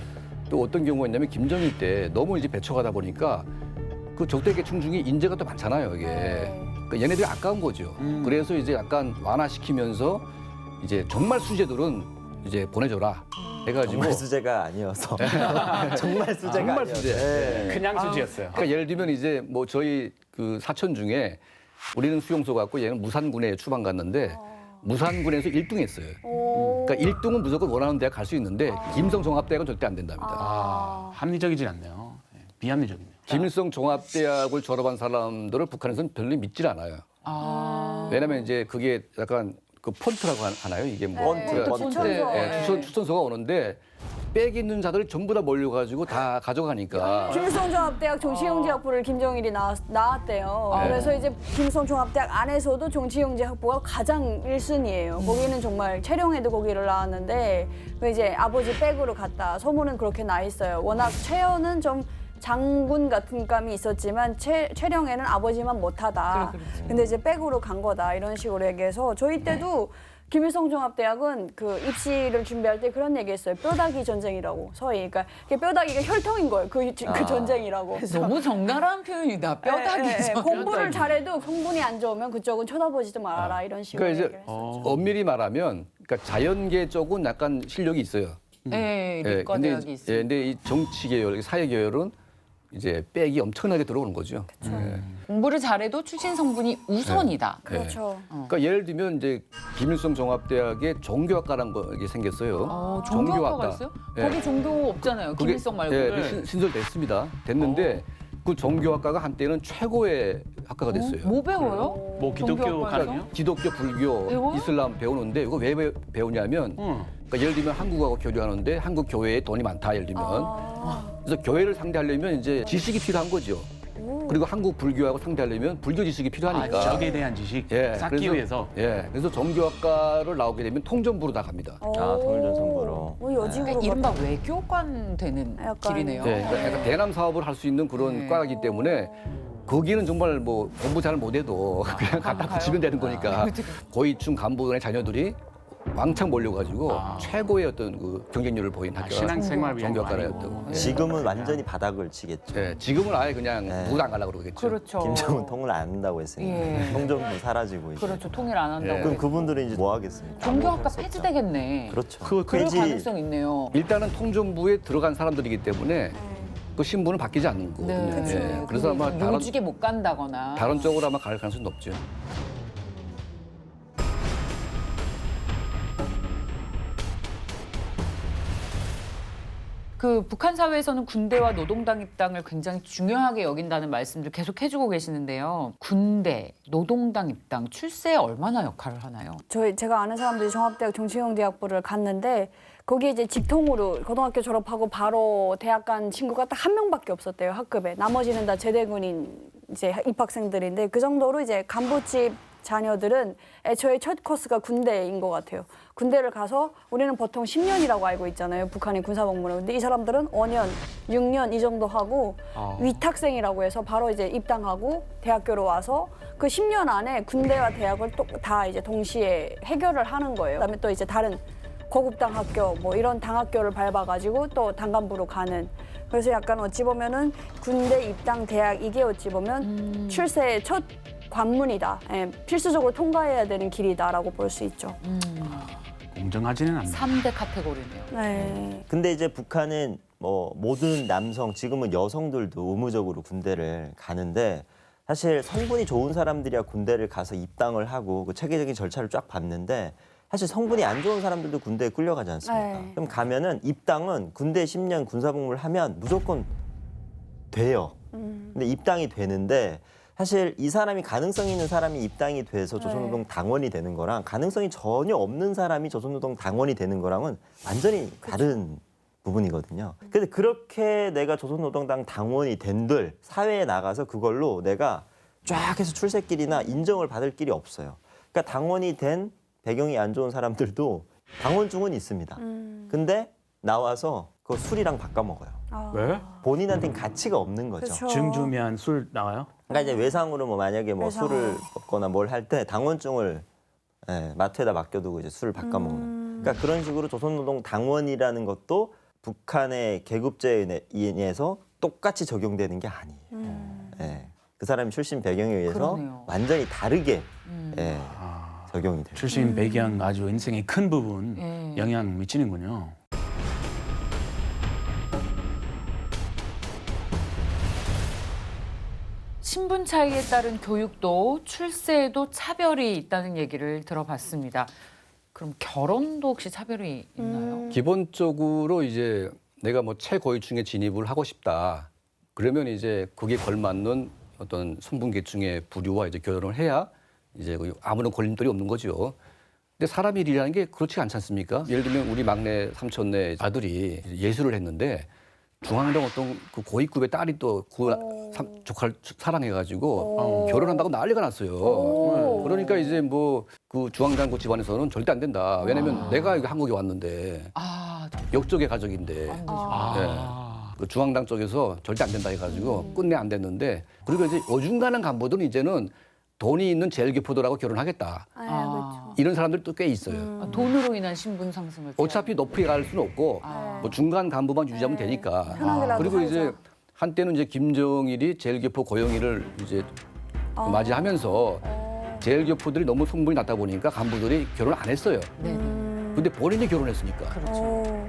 S2: 또 어떤 경우가 있냐면 김정일 때 너무 이제 배척하다 보니까 그 적대계층 중에 인재가 또 많잖아요, 이게. 그러니까 얘네들이 아까운 거죠. 그래서 이제 약간 완화시키면서 이제 정말 수재들은 이제 보내줘라 해가지고.
S1: 정말 수제가 아니어서. 정말 수제가
S2: 정말
S1: 아니어서.
S2: 수제.
S1: 네.
S4: 그냥 수지였어요.
S2: 그러니까 예를 들면 이제 뭐 저희 그 사촌 중에 우리는 수용소 갔고 얘는 무산군에 추방 갔는데 무산군에서 1등 했어요. 그러니까 1등은 무조건 원하는 대학 갈 수 있는데 김일성 종합대학은 절대 안 된답니다.
S4: 합리적이진 않네요. 비합리적이네요.
S2: 김일성 종합대학을 졸업한 사람들을 북한에서는 별로 믿질 않아요. 왜냐면 이제 그게 약간 그 폰트라고 하나요? 이게 뭐
S1: 폰트, 폰트.
S3: 추천서.
S2: 추천서가 오는데 빽 있는 자들이 전부 다 몰려가지고 다 가져가니까.
S3: 김일성종합대학 정치경제학부를 김정일이 나왔대요. 그래서 이제 김일성종합대학 안에서도 정치경제학부가 가장 1순위예요. 거기는 정말 채령에도 거기를 나왔는데 그 이제 아버지 백으로 갔다. 소문은 그렇게 나 있어요. 워낙 최연은 좀 장군 같은 감이 있었지만 최령에는 아버지만 못하다. 근데 이제 백으로 간 거다 이런 식으로 얘기해서 저희 때도 김일성종합대학은 그 입시를 준비할 때 그런 얘기했어요. 뼈다귀 전쟁이라고 서희. 그러니까 뼈다귀가 혈통인 거예요. 그 전쟁이라고.
S5: 너무 적나라한 표현이다. 뼈다귀 전쟁.
S3: 공부를 잘해도 성분이 안 좋으면 그쪽은 쳐다보지도 말아라 이런 식으로
S2: 그러니까
S3: 얘기를
S2: 이제
S3: 했었죠.
S2: 엄밀히 말하면 그러니까 자연계 쪽은 약간 실력이 있어요.
S5: 네,
S2: 예,
S5: 理科
S2: 근데,
S5: 대학이 있어요.
S2: 근데 이 정치 계열, 사회 계열은 이제 빽이 엄청나게 들어오는 거죠. 예.
S5: 공부를 잘해도 출신 성분이 우선이다.
S3: 그렇죠.
S2: 그러니까 예를 들면 이제 김일성 종합대학에 종교학과라는 게 생겼어요.
S5: 종교학과가 있어요?
S2: 예.
S5: 거기 종교 없잖아요.
S2: 그게,
S5: 김일성 말고는.
S2: 예, 신설됐습니다. 됐는데 그 종교학과가 한때는 최고의 학과가 됐어요.
S5: 뭐 배워요?
S4: 뭐 기독교
S5: 종교학과에서?
S4: 강의요?
S2: 기독교, 불교,
S5: 배워요?
S2: 이슬람 배우는데 이거 왜 배우냐면 그러니까 예를 들면 한국하고 교류하는데 한국 교회에 돈이 많다 예를 들면 그래서 교회를 상대하려면 이제 지식이 필요한 거죠. 그리고 한국 불교하고 상대하려면 불교 지식이 필요하니까.
S4: 적에 대한 지식
S2: 예,
S4: 쌓기
S2: 그래서-
S4: 위해서.
S2: 예, 그래서 종교학과를 나오게 되면 통전부로 다 갑니다.
S1: 통일전선부로.
S3: 여직으로
S5: 그러니까 이른바 외교관 되는
S3: 약간-
S5: 길이네요.
S2: 네, 그러니까 약간 대남 사업을 할 수 있는 그런
S5: 네.
S2: 과이기 때문에 거기는 정말 뭐 공부 잘 못해도 그냥 갖다
S5: 가요?
S2: 붙이면 되는 거니까 고위층 간부의 자녀들이 왕창 몰려가지고 최고의 어떤 그 경쟁률을 보인 학교가
S4: 신앙생활 위한 거
S2: 종교학과였다고.
S4: 아니고.
S2: 예.
S1: 지금은 완전히 바닥을 치겠죠.
S2: 예, 지금은 아예 그냥
S1: 네.
S2: 누구도 안 가려고 그러겠죠.
S5: 그렇죠.
S1: 김정은 통일 안 한다고 했으니까
S5: 예.
S1: 통전부 사라지고 이제.
S5: 그렇죠. 통일 안 한다고.
S2: 예.
S1: 그럼 그분들은 이제 뭐 하겠습니까?
S5: 종교학과
S1: 아무것도 할수 없죠.
S5: 폐지되겠네.
S1: 그렇죠.
S5: 그럴
S1: 폐지
S5: 가능성 있네요.
S2: 일단은 통전부에 들어간 사람들이기 때문에 그 신분은 바뀌지 않는 거거든요.
S5: 네.
S2: 예, 그래서 아마 다른
S5: 요직에 못 간다거나.
S2: 쪽으로 아마 갈 가능성이 높죠.
S5: 그 북한 사회에서는 군대와 노동당 입당을 굉장히 중요하게 여긴다는 말씀들 계속 해주고 계시는데요. 군대, 노동당 입당, 출세에 얼마나 역할을 하나요?
S3: 제가 아는 사람들이 종합대학 정치경제학부를 갔는데 거기에 이제 직통으로 고등학교 졸업하고 바로 대학 간 친구가 딱 한 명밖에 없었대요, 학급에. 나머지는 다 제대군인 이제 입학생들인데 그 정도로 이제 간부집 자녀들은 애초에 첫 코스가 군대인 것 같아요. 군대를 가서 우리는 보통 10년이라고 알고 있잖아요, 북한의 군사복무를. 근데 이 사람들은 5년, 6년 이 정도 하고 위탁생이라고 해서 바로 이제 입당하고 대학교로 와서 그 10년 안에 군대와 대학을 다 이제 동시에 해결을 하는 거예요. 그다음에 또 이제 다른 고급당 학교 뭐 이런 당학교를 밟아가지고 또 당간부로 가는. 그래서 약간 어찌 보면은 군대 입당 대학 이게 어찌 보면 출세의 첫 관문이다. 예, 필수적으로 통과해야 되는 길이다라고 볼 수 있죠.
S4: 공정하지는 않네요.
S5: 3대 카테고리네요.
S3: 네.
S1: 근데 이제 북한은 뭐 모든 남성, 지금은 여성들도 의무적으로 군대를 가는데 사실 성분이 좋은 사람들이야 군대를 가서 입당을 하고 그 체계적인 절차를 쫙 밟는데 사실 성분이 안 좋은 사람들도 군대에 끌려가지 않습니까?
S3: 네.
S1: 그럼 가면은 입당은 군대 10년 군사복무를 하면 무조건 돼요. 근데 입당이 되는데 사실 이 사람이 가능성 있는 사람이 입당이 돼서 조선노동 당원이 되는 거랑 가능성이 전혀 없는 사람이 조선노동 당원이 되는 거랑은 완전히 다른 부분이거든요. 근데 그렇게 내가 조선노동당 당원이 된들 사회에 나가서 그걸로 내가 쫙 해서 출세길이나 인정을 받을 길이 없어요. 그러니까 당원이 된 배경이 안 좋은 사람들도 당원증은 있습니다. 근데 나와서 그거 술이랑 바꿔 먹어요.
S4: 왜?
S1: 본인한테는 가치가 없는 거죠.
S3: 그렇죠.
S4: 증주면 술 나와요?
S1: 그러니까 이제 외상으로 뭐 만약에 뭐
S3: 외상.
S1: 술을 먹거나 뭘 할 때 당원증을 마트에다 맡겨두고 이제 술을 바꿔 먹는. 그러니까 그런 식으로 조선노동 당원이라는 것도 북한의 계급제에 인해서 똑같이 적용되는 게 아니에요. 예. 그 사람이 출신 배경에 의해서
S5: 그러네요.
S1: 완전히 다르게 예, 적용이 돼요.
S4: 출신 배경 아주 인생의 큰 부분
S5: 예.
S4: 영향 미치는군요.
S5: 신분 차이에 따른 교육도 출세에도 차별이 있다는 얘기를 들어봤습니다. 그럼 결혼도 혹시 차별이 있나요?
S2: 기본적으로 이제 내가 뭐 최고위층에 진입을 하고 싶다. 그러면 이제 거기에 걸맞는 어떤 성분 계층의 부류와 이제 결혼을 해야 이제 아무런 걸림돌이 없는 거죠. 근데 사람 일이라는 게 그렇지 않지 않습니까? 예를 들면 우리 막내 삼촌네 아들이 예술을 했는데 중앙당 어떤 그 고위급의 딸이 또 그 조카를 사랑해가지고 결혼한다고 난리가 났어요. 그러니까 이제 뭐 그 중앙당 그 집안에서는 절대 안 된다. 왜냐면 내가 여기 한국에 왔는데 역적의 가족인데 그 중앙당 쪽에서 절대 안 된다 해가지고 끝내 안 됐는데 그리고 이제 어중간한 간부들은 이제는 돈이 있는 제일교포들하고 결혼하겠다.
S3: 그렇죠.
S2: 이런 사람들이 또 꽤 있어요.
S5: 돈으로 인한 신분 상승을
S2: 어차피 높이 갈 수는 없고 뭐 중간 간부만 유지하면 되니까.
S3: 편하게라도
S2: 그리고
S3: 살자.
S2: 이제 한때는 이제 김정일이 제일교포 고영희를 이제 맞이하면서 제일교포들이 너무 성분이 낮다 보니까 간부들이 결혼 안 했어요.
S5: 네.
S2: 근데 본인이 결혼했으니까.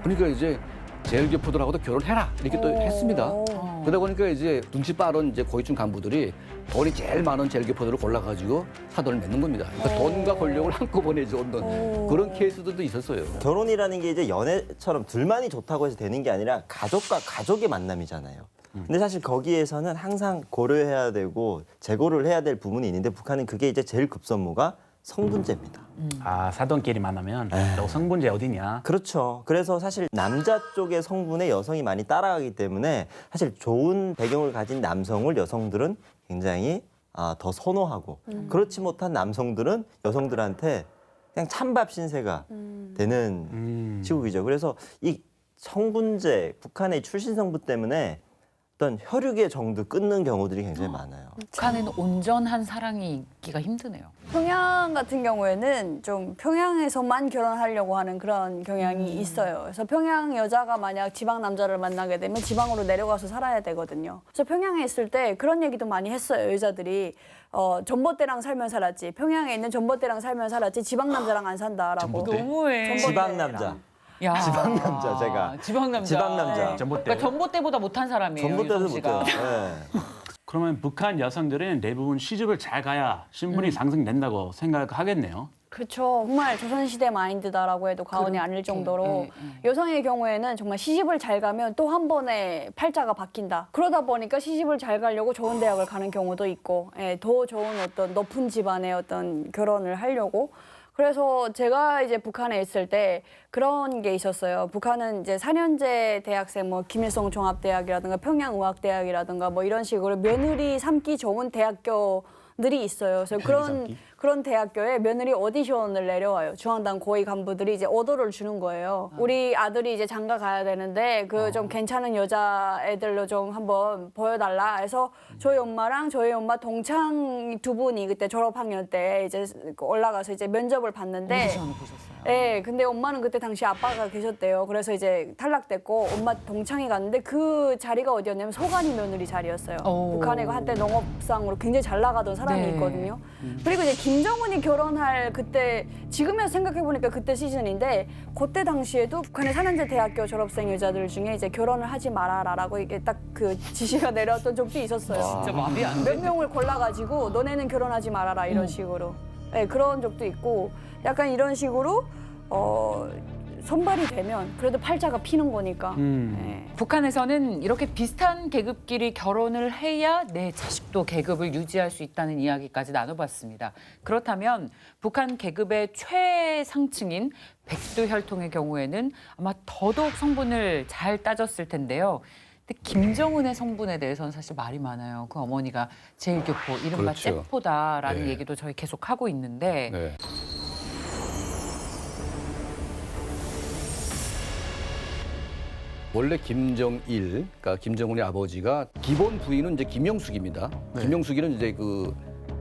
S2: 그러니까 이제 제일교포들하고도 결혼해라 이렇게 또 했습니다. 그러다 보니까 이제 눈치 빠른 이제 고위층 간부들이 돈이 제일 많은 제일교포들을 골라가지고 사돈을 맺는 겁니다. 그러니까 돈과 권력을 한꺼번에 이제 얻는 그런 케이스들도 있었어요.
S1: 결혼이라는 게 이제 연애처럼 둘만이 좋다고 해서 되는 게 아니라 가족과 가족의 만남이잖아요. 근데 사실 거기에서는 항상 고려해야 되고 재고를 해야 될 부분이 있는데 북한은 그게 이제 제일 급선무가 성분제입니다.
S4: 사돈끼리 만나면 너 성분제 어디냐?
S1: 그렇죠. 그래서 사실 남자 쪽의 성분에 여성이 많이 따라가기 때문에 사실 좋은 배경을 가진 남성을 여성들은 굉장히 더 선호하고 그렇지 못한 남성들은 여성들한테 그냥 찬밥 신세가 되는 시국이죠. 그래서 이 성분제, 북한의 출신 성분 때문에 어떤 혈육의 정도 끊는 경우들이 굉장히 많아요.
S5: 북한에는 온전한 사랑이 있기가 힘드네요.
S3: 평양 같은 경우에는 좀 평양에서만 결혼하려고 하는 그런 경향이 있어요. 그래서 평양 여자가 만약 지방 남자를 만나게 되면 지방으로 내려가서 살아야 되거든요. 그래서 평양에 있을 때 그런 얘기도 많이 했어요. 여자들이 전봇대랑 살면 살았지. 평양에 있는 전봇대랑 살면 살았지. 지방 남자랑 안 산다라고.
S5: 너무해.
S1: 지방 남자.
S5: 야.
S1: 지방 남자, 제가.
S5: 지방 남자.
S1: 지방 남자.
S4: 전봇대.
S5: 그러니까 전봇대보다 못한 사람이에요.
S1: 전봇대도
S5: 유성 씨가.
S1: 못해요. 네.
S4: 그러면 북한 여성들은 대부분 시집을 잘 가야 신분이 상승된다고 생각하겠네요.
S3: 그렇죠. 정말 조선시대 마인드다라고 해도 과언이 아닐 정도로 여성의 경우에는 정말 시집을 잘 가면 또 한 번에 팔자가 바뀐다. 그러다 보니까 시집을 잘 가려고 좋은 대학을 가는 경우도 있고 더 좋은 어떤 높은 집안의 어떤 결혼을 하려고 그래서 제가 이제 북한에 있을 때 그런 게 있었어요. 북한은 이제 4년제 대학생, 뭐 김일성 종합대학이라든가 평양의학대학이라든가 뭐 이런 식으로 며느리 삼기 좋은 대학교들이 있어요. 그래서 그런 대학교에 며느리 오디션을 내려와요. 중앙당 고위 간부들이 이제 오더를 주는 거예요. 우리 아들이 이제 장가 가야 되는데 그 좀 괜찮은 여자 애들로 좀 한번 보여달라 해서 저희 엄마랑 저희 엄마 동창 두 분이 그때 졸업학년 때 이제 올라가서 이제 면접을 봤는데
S5: 오디션을 보셨어요.
S3: 네, 근데 엄마는 그때 당시 아빠가 계셨대요. 그래서 이제 탈락됐고 엄마 동창이 갔는데 그 자리가 어디였냐면 소관이 며느리 자리였어요.
S5: 오.
S3: 북한에 한때 농업상으로 굉장히 잘 나가던 사람이
S5: 네.
S3: 있거든요. 그리고 이제 김정은이 결혼할 그때 지금에 생각해보니까 그때 시즌인데 그때 당시에도 북한의 4년제 대학교 졸업생 여자들 중에 이제 결혼을 하지 말아라라고 이게 딱 그 지시가 내려왔던 적도 있었어요.
S5: 진짜 마음이 안 돼.
S3: 몇 명을 골라가지고 너네는 결혼하지 말아라 이런 식으로. 네, 그런 적도 있고 약간 이런 식으로 선발이 되면 그래도 팔자가 피는 거니까. 네.
S5: 북한에서는 이렇게 비슷한 계급끼리 결혼을 해야 내 자식도 계급을 유지할 수 있다는 이야기까지 나눠봤습니다. 그렇다면 북한 계급의 최상층인 백두 혈통의 경우에는 아마 더더욱 성분을 잘 따졌을 텐데요. 근데 김정은의 성분에 대해서는 사실 말이 많아요. 그 어머니가 제일교포, 이른바
S2: 그렇죠.
S5: 째포다라는
S2: 네.
S5: 얘기도 저희 계속 하고 있는데
S2: 네. 원래 김정일, 그러니까 김정은의 아버지가 기본 부인은 이제 김영숙입니다. 김영숙이는 이제 그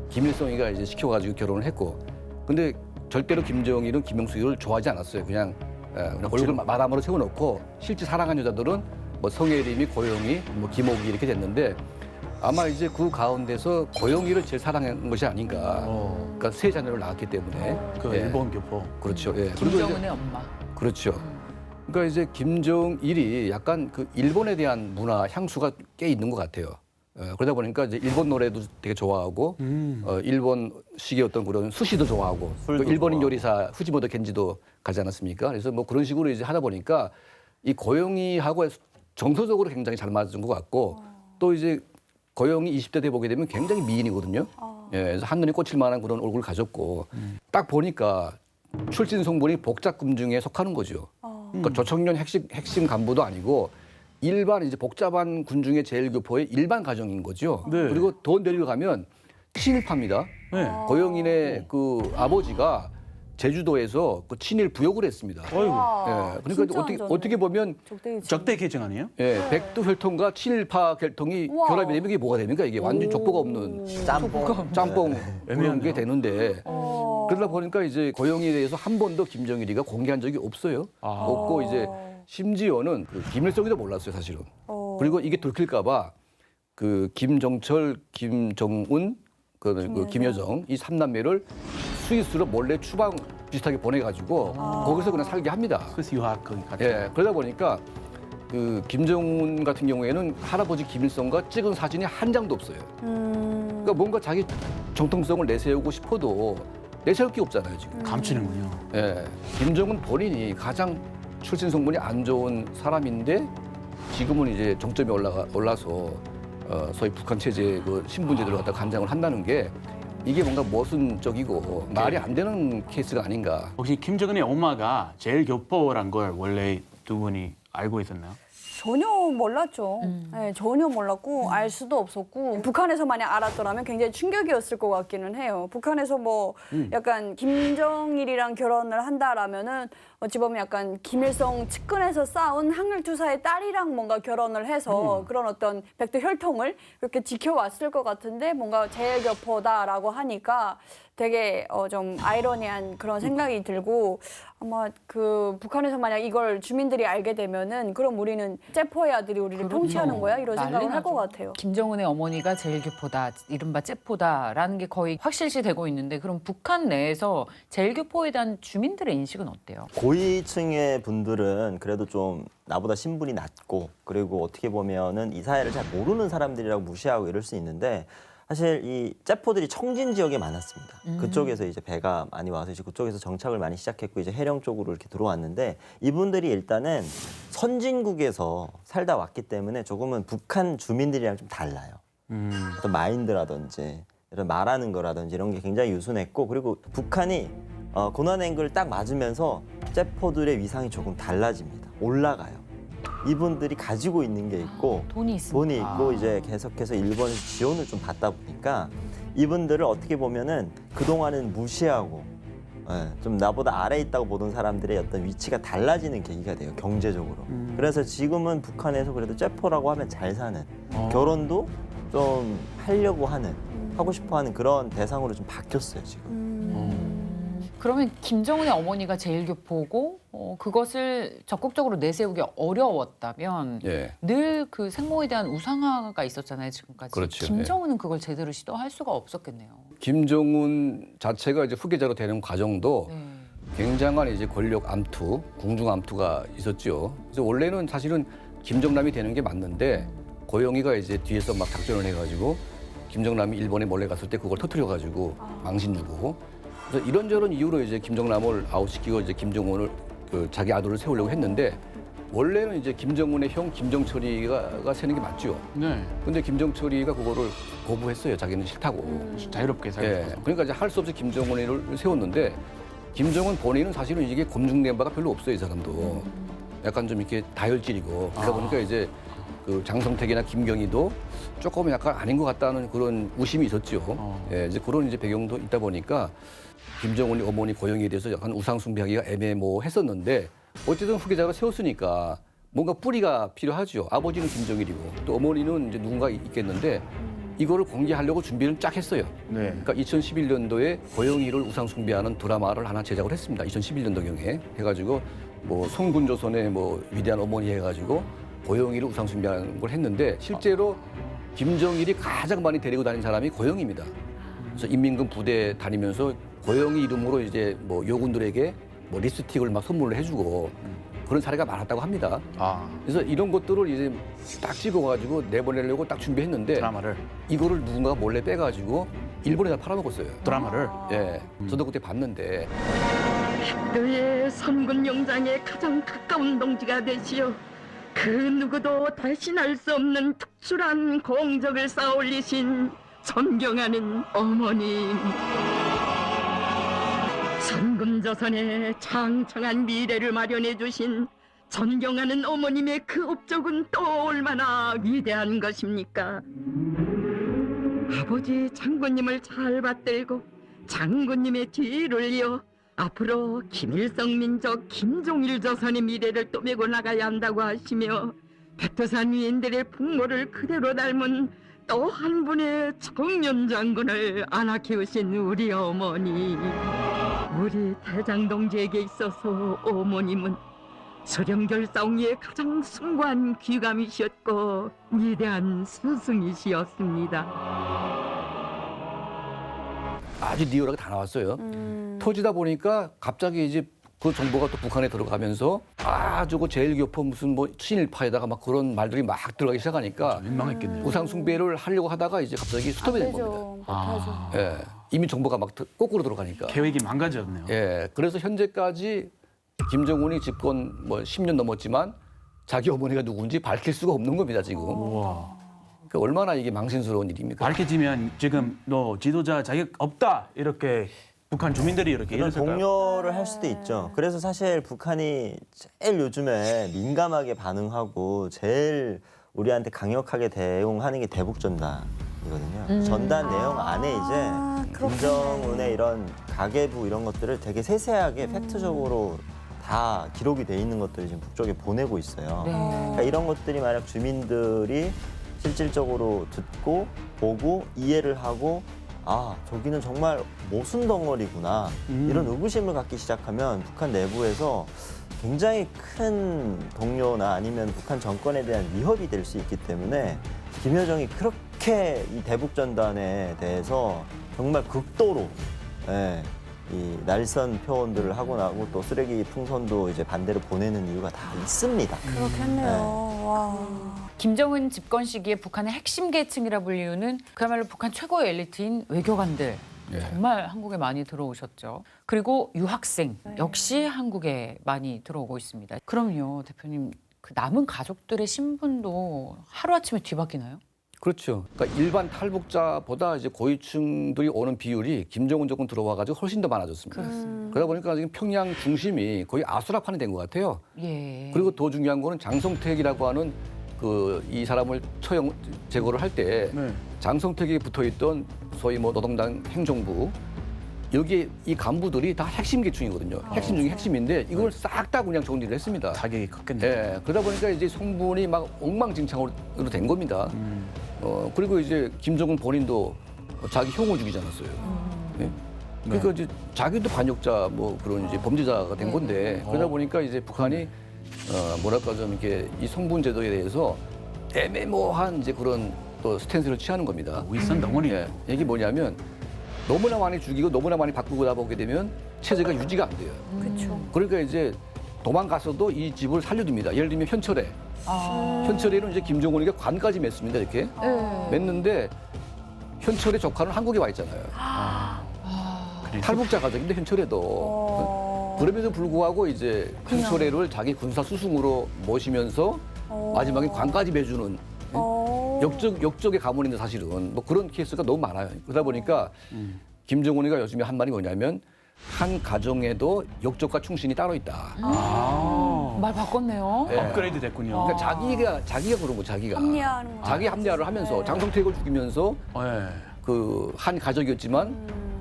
S2: 김일성이가 이제 시켜가지고 결혼을 했고, 근데 절대로 김정일은 김영숙을 좋아하지 않았어요. 그냥 얼굴 마담으로 세워놓고 실제 사랑한 여자들은 뭐 성혜림이, 고영희, 뭐 김옥이 이렇게 됐는데 아마 이제 그 가운데서 고영희를 제일 사랑한 것이 아닌가. 그러니까 세 자녀를 낳았기 때문에.
S4: 그
S2: 예.
S4: 일본 교포.
S2: 그렇죠. 예. 그리고 이제
S5: 김정은의 엄마.
S2: 그렇죠. 그러니까 이제 김정일이 약간 그 일본에 대한 문화 향수가 꽤 있는 것 같아요. 그러다 보니까 이제 일본 노래도 되게 좋아하고 일본식의 어떤 그런 수시도 좋아하고 또
S1: 술도
S2: 일본인
S1: 좋아하고.
S2: 요리사 후지모토 겐지도 가지 않았습니까? 그래서 뭐 그런 식으로 이제 하다 보니까 이 고영희하고 정서적으로 굉장히 잘 맞은 것 같고 또 이제 고영희 20대 때 보게 되면 굉장히 미인이거든요. 예, 그래서 한눈에 꽂힐 만한 그런 얼굴을 가졌고 딱 보니까 출신 성분이 복잡금 중에 속하는 거죠. 그러니까 조청년 핵심 간부도 아니고 일반 이제 복잡한 군중의 제일교포의 일반 가정인 거죠.
S4: 네.
S2: 그리고 더 내려가면 친일파입니다.
S4: 네.
S2: 고영인의 그 아버지가 제주도에서 그 친일 부역을 했습니다.
S4: 어이구.
S2: 예, 그러니까 어떻게 보면
S4: 적대 계층 아니에요?
S2: 예, 백두 혈통과 친일파 혈통이
S3: 우와.
S2: 결합이 되면 이게 뭐가 됩니까? 이게 완전 족보가 없는 짬뽕 그런 게 되는데 그러다 보니까 이제 고영이에 대해서 한 번도 김정일이가 공개한 적이 없어요. 없고 이제 심지어는 그 김일성이도 몰랐어요, 사실은. 그리고 이게 들킬까봐 그 김정철, 김정은, 그 김여정 이 삼남매를 스위스로 몰래 추방 비슷하게 보내가지고 거기서 그냥 살게 합니다.
S4: 그래서 유학 거기 갔죠.
S2: 예, 그러다 보니까 그 김정은 같은 경우에는 할아버지 김일성과 찍은 사진이 한 장도 없어요. 그러니까 뭔가 자기 정통성을 내세우고 싶어도 내세울 게 없잖아요, 지금.
S4: 감추는군요.
S2: 예, 김정은 본인이 가장 출신 성분이 안 좋은 사람인데 지금은 이제 정점에 올라서 소위 북한 체제 그 신분제도를 갖다 간장을 한다는 게 이게 뭔가 모순적이고 말이 안 되는 케이스가 아닌가.
S4: 혹시 김정은의 엄마가 제일 교포란 걸 원래 두 분이 알고 있었나요?
S3: 전혀 몰랐죠. 네, 전혀 몰랐고 알 수도 없었고 북한에서 만약 알았더라면 굉장히 충격이었을 것 같기는 해요. 북한에서 뭐 약간 김정일이랑 결혼을 한다라면은 어찌 보면 약간 김일성 측근에서 쌓은 항일투사의 딸이랑 뭔가 결혼을 해서 그런 어떤 백두 혈통을 그렇게 지켜왔을 것 같은데 뭔가 제일교포다라고 하니까 되게 좀 아이러니한 그런 생각이 들고 아마 그 북한에서 만약 이걸 주민들이 알게 되면은 그럼 우리는 째포의 아들이 우리를 통치하는 거야 이런 생각을 할 것 같아요.
S5: 김정은의 어머니가 제일교포다, 이른바 째포다라는 게 거의 확실시되고 있는데 그럼 북한 내에서 제일교포에 대한 주민들의 인식은 어때요?
S1: 고위층의 분들은 그래도 좀 나보다 신분이 낮고 그리고 어떻게 보면은 이 사회를 잘 모르는 사람들이라고 무시하고 이럴 수 있는데 사실 이 째포들이 청진 지역에 많았습니다. 그쪽에서 이제 배가 많이 와서 이제 그쪽에서 정착을 많이 시작했고 이제 해령 쪽으로 이렇게 들어왔는데 이분들이 일단은 선진국에서 살다 왔기 때문에 조금은 북한 주민들이랑 좀 달라요. 어떤 마인드라든지 이런 말하는 거라든지 이런 게 굉장히 유순했고 그리고 북한이 고난행군을 딱 맞으면서 째포들의 위상이 조금 달라집니다. 올라가요. 이분들이 가지고 있는 게 있고
S5: 돈이 있습니다.
S1: 돈이 있고 이제 계속해서 일본에서 지원을 좀 받다 보니까 이분들을 어떻게 보면은 그동안은 무시하고 좀 나보다 아래에 있다고 보던 사람들의 어떤 위치가 달라지는 계기가 돼요, 경제적으로. 그래서 지금은 북한에서 그래도 째포라고 하면 잘 사는 결혼도 좀 하려고 하는 하고 싶어 하는 그런 대상으로 좀 바뀌었어요, 지금.
S5: 그러면 김정은의 어머니가 제일교포고 그것을 적극적으로 내세우기 어려웠다면
S2: 예.
S5: 늘 그 생모에 대한 우상화가 있었잖아요, 지금까지.
S2: 그렇죠.
S5: 김정은은 그걸 제대로 시도할 수가 없었겠네요.
S2: 김정은 자체가 이제 후계자로 되는 과정도
S5: 네.
S2: 굉장한 이제 권력 암투, 궁중 암투가 있었죠. 그래서 원래는 사실은 김정남이 되는 게 맞는데 고영이가 이제 뒤에서 막 작전을 해가지고 김정남이 일본에 몰래 갔을 때 그걸 터뜨려가지고 망신 주고 그래서 이런저런 이유로 이제 김정남을 아웃시키고 이제 김정은을 그 자기 아들을 세우려고 했는데 원래는 이제 김정은의 형 김정철이가 세는 게 맞죠.
S4: 네.
S2: 근데 김정철이가 그거를 거부했어요. 자기는 싫다고.
S4: 자유롭게 살고
S2: 예.
S4: 싶어서.
S2: 그러니까 이제 할 수 없이 김정은을 세웠는데 김정은 본인은 사실은 이게 검증된 바가 별로 없어요, 이 사람도. 약간 좀 이렇게 다혈질이고 그러다 보니까 이제 그 장성택이나 김경희도 조금 약간 아닌 것 같다는 그런 의심이 있었죠. 예, 이제 그런 이제 배경도 있다 보니까 김정은이 어머니 고영이에 대해서 약간 우상숭배하기가 애매모했었는데 어쨌든 후계자로 세웠으니까 뭔가 뿌리가 필요하죠. 아버지는 김정일이고 또 어머니는 이제 누군가 있겠는데 이거를 공개하려고 준비를 쫙 했어요.
S4: 네.
S2: 그러니까 2011년도에 고영이를 우상숭배하는 드라마를 하나 제작을 했습니다. 2011년도경에 해가지고 뭐 송군조선의 뭐 위대한 어머니 해가지고 고영이를 우상숭배하는 걸 했는데 실제로 김정일이 가장 많이 데리고 다닌 사람이 고영입니다. 그래서 인민군 부대 다니면서 고영이 이름으로 이제 뭐 요군들에게 뭐 립스틱을 막 선물을 해주고 그런 사례가 많았다고 합니다. 그래서 이런 것들을 이제 딱 찍어가지고 내보내려고 딱 준비했는데
S4: 드라마를.
S2: 이거를 누군가가 몰래 빼가지고 일본에다 팔아먹었어요.
S4: 드라마를.
S2: 예, 저도 그때 봤는데
S6: 그의 선군 영장에 가장 가까운 동지가 되시어 그 누구도 대신할 수 없는 특출한 공적을 쌓아올리신 존경하는 어머님. 선금조선의 창창한 미래를 마련해 주신 존경하는 어머님의 그 업적은 또 얼마나 위대한 것입니까? 아버지 장군님을 잘 받들고 장군님의 뒤를 이어 앞으로 김일성 민족 김종일 조선의 미래를 또 메고 나가야 한다고 하시며 백두산 위인들의 풍모를 그대로 닮은 또 한 분의 청년 장군을 안아 키우신 우리 어머니. 우리 대장동지에게 있어서 어머님은 수령결 싸움의 가장 숭고한 귀감이셨고 위대한 스승이시였습니다.
S2: 아주 리얼하게 다 나왔어요. 터지다 보니까 갑자기 이제 그 정보가 또 북한에 들어가면서 저거 제일교포 무슨 뭐 친일파에다가 막 그런 말들이 막 들어가기 시작하니까
S4: 민망했겠네요.
S2: 우상 숭배를 하려고 하다가 이제 갑자기 스톱이 된 겁니다.
S3: 못하죠.
S2: 예, 이미 정보가 막 거꾸로 들어가니까.
S4: 계획이 망가졌네요.
S2: 예, 그래서 현재까지 김정은이 집권 뭐 10년 넘었지만 자기 어머니가 누군지 밝힐 수가 없는 겁니다 지금.
S4: 우와.
S2: 그러니까 얼마나 이게 망신스러운 일입니까?
S4: 밝혀지면 지금 너 지도자 자격 없다 이렇게 북한 주민들이 이렇게
S1: 이런
S4: 이랬을까요?
S1: 동료를 할 수도 있죠. 그래서 사실 북한이 제일 요즘에 민감하게 반응하고 제일 우리한테 강력하게 대응하는 게 대북전단이거든요. 전단 내용 안에 이제 김정은의 이런 가계부 이런 것들을 되게 세세하게 팩트적으로 다 기록이 돼 있는 것들을 지금 북쪽에 보내고 있어요.
S5: 네.
S1: 그러니까 이런 것들이 만약 주민들이 실질적으로 듣고 보고 이해를 하고 저기는 정말 모순 덩어리구나 이런 의구심을 갖기 시작하면 북한 내부에서 굉장히 큰 동료나 아니면 북한 정권에 대한 위협이 될 수 있기 때문에 김여정이 그렇게 이 대북전단에 대해서 정말 극도로 이 날선 표현들을 하고 나고 또 쓰레기 풍선도 이제 반대로 보내는 이유가 다 있습니다.
S3: 그렇겠네요. 와.
S5: 김정은 집권 시기에 북한의 핵심 계층이라 불리우는 그야말로 북한 최고의 엘리트인 외교관들.
S2: 예.
S5: 정말 한국에 많이 들어오셨죠. 그리고 유학생 역시 한국에 많이 들어오고 있습니다. 그럼요, 대표님. 그 남은 가족들의 신분도 하루아침에 뒤바뀌나요?
S2: 그렇죠. 그러니까 일반 탈북자보다 이제 고위층들이 오는 비율이 김정은 정권 들어와가지고 훨씬 더 많아졌습니다. 그러다 보니까 지금 평양 중심이 거의 아수라판이 된 것 같아요.
S5: 예.
S2: 그리고 더 중요한 거는 장성택이라고 하는 이 사람을 처형 제거를 할 때
S4: 네.
S2: 장성택이 붙어있던 소위 뭐 노동당 행정부 여기에 이 간부들이 다 핵심 계층이거든요. 핵심 중에 핵심인데 이걸 싹 다 그냥 정리를 했습니다.
S4: 자격이 컸겠네요.
S2: 예, 그러다 보니까 이제 성분이 막 엉망진창으로 된 겁니다. 그리고 이제 김정은 본인도 자기 형을 죽이지 않았어요. 네? 그러니까 이제 자기도 반역자 뭐 그런 이제 범죄자가 된 건데 그러다 보니까 이제 북한이 뭐랄까 좀 이렇게 이 성분 제도에 대해서 애매모호한 이제 그런 또 스탠스를 취하는 겁니다.
S4: 윗선 덩어리.
S2: 예, 이게 뭐냐면 너무나 많이 죽이고 너무나 많이 바꾸고 나보게 되면 체제가 유지가 안 돼요.
S3: 그렇죠.
S2: 그러니까 이제 도망가서도 이 집을 살려둡니다. 예를 들면 현철에. 현철에는 이제 김정은이가 관까지 맺습니다. 이렇게. 맺는데 현철의 조카는 한국에 와 있잖아요.
S4: 그래서
S2: 탈북자 가족인데 현철에도. 그럼에도 불구하고 이제 현철에를 자기 군사 수승으로 모시면서 마지막에 관까지 매주는 역적의 가문인데 사실은 뭐 그런 케이스가 너무 많아요. 그러다 보니까 김정은이가 요즘에 한 말이 뭐냐면 한 가정에도 역적과 충신이 따로 있다.
S5: 말 바꿨네요.
S2: 예.
S4: 업그레이드 됐군요.
S2: 그러니까 자기가 그런 거 자기가
S3: 합리화하는 거.
S2: 자기 합리화를 하면서 장성택을 죽이면서
S4: 예.
S2: 그 한 가족이었지만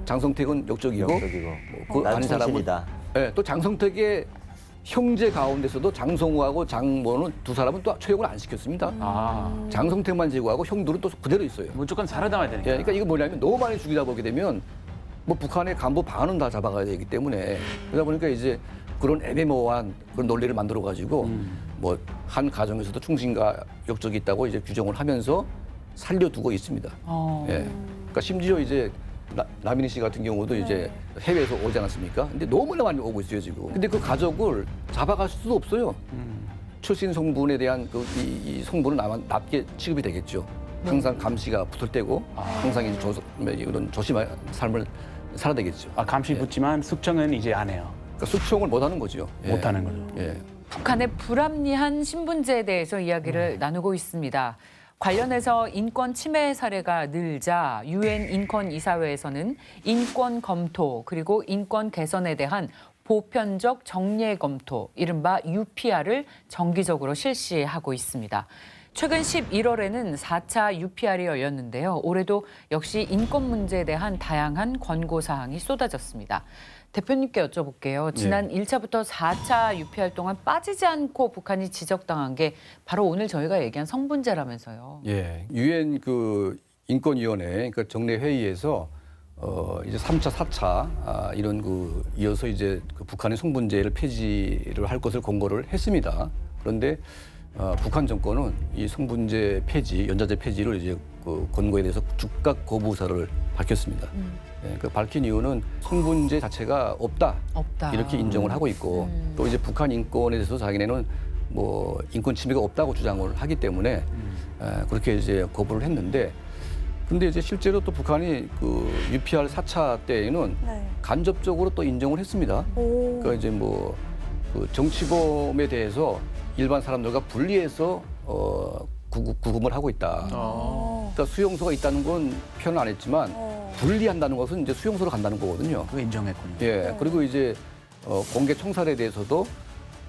S2: 장성택은 역적이고
S1: 역적이고
S2: 그
S1: 난
S2: 아닌 사람은
S1: 충신이다.
S2: 예, 또 장성택의 형제 가운데서도 장성우하고 장모는 두 사람은 또 처형을 안 시켰습니다. 장성택만 제거하고 형들은 또 그대로 있어요.
S4: 무조건 살아남아야 되니까.
S2: 예, 그러니까 이거 뭐냐면 너무 많이 죽이다 보게 되면 뭐 북한의 간부 반은 다 잡아가야 되기 때문에 그러다 보니까 이제 그런 애매모호한 그런 논리를 만들어 가지고 뭐 한 가정에서도 충신과 역적이 있다고 이제 규정을 하면서 살려두고 있습니다. 예, 그러니까 심지어 이제 라미니 씨 같은 경우도 이제 해외에서 오지 않았습니까? 근데 너무나 많이 오고 있어요 지금. 근데 그 가족을 잡아갈 수도 없어요. 출신 성분에 대한 이 성분은 낮게 취급이 되겠죠. 항상 감시가 붙을 때고 항상 이제 이런 조심한 삶을 살아야 되겠죠.
S4: 감시 붙지만 숙청은 이제 안 해요.
S2: 그러니까 숙청을 못 하는 거죠. 예.
S4: 못 하는 거죠.
S2: 예.
S5: 북한의 불합리한 신분제에 대해서 이야기를 나누고 있습니다. 관련해서 인권 침해 사례가 늘자 유엔 인권이사회에서는 인권 검토 그리고 인권 개선에 대한 보편적 정례 검토, 이른바 UPR을 정기적으로 실시하고 있습니다. 최근 11월에는 4차 UPR이 열렸는데요. 올해도 역시 인권 문제에 대한 다양한 권고 사항이 쏟아졌습니다. 대표님께 여쭤볼게요. 지난 1차부터 4차 UPR 동안 빠지지 않고 북한이 지적당한 게 바로 오늘 저희가 얘기한 성분제라면서요.
S2: 예, 유엔 그 인권위원회 그러니까 정례 회의에서 이제 3차, 4차 이런 그 이어서 이제 그 북한의 성분제를 폐지를 할 것을 권고를 했습니다. 그런데 북한 정권은 이 성분제 폐지, 연자제 폐지를 이제 그 권고에 대해서 즉각 거부 의사를 밝혔습니다. 예, 그 밝힌 이유는 성분제 자체가 없다. 이렇게 인정을 하고 있고 또 이제 북한 인권에 대해서 자기네는 뭐 인권 침해가 없다고 주장을 하기 때문에 그렇게 이제 거부를 했는데 근데 이제 실제로 또 북한이 그 UPR 4차 때에는 간접적으로 또 인정을 했습니다. 그러니까 이제 뭐 그 정치범에 대해서 일반 사람들과 분리해서 구금을 하고 있다. 그러니까 수용소가 있다는 건 표현 안 했지만 분리한다는 것은 이제 수용소로 간다는 거거든요.
S4: 그거 인정했군요.
S2: 예. 그리고 이제 공개 총살에 대해서도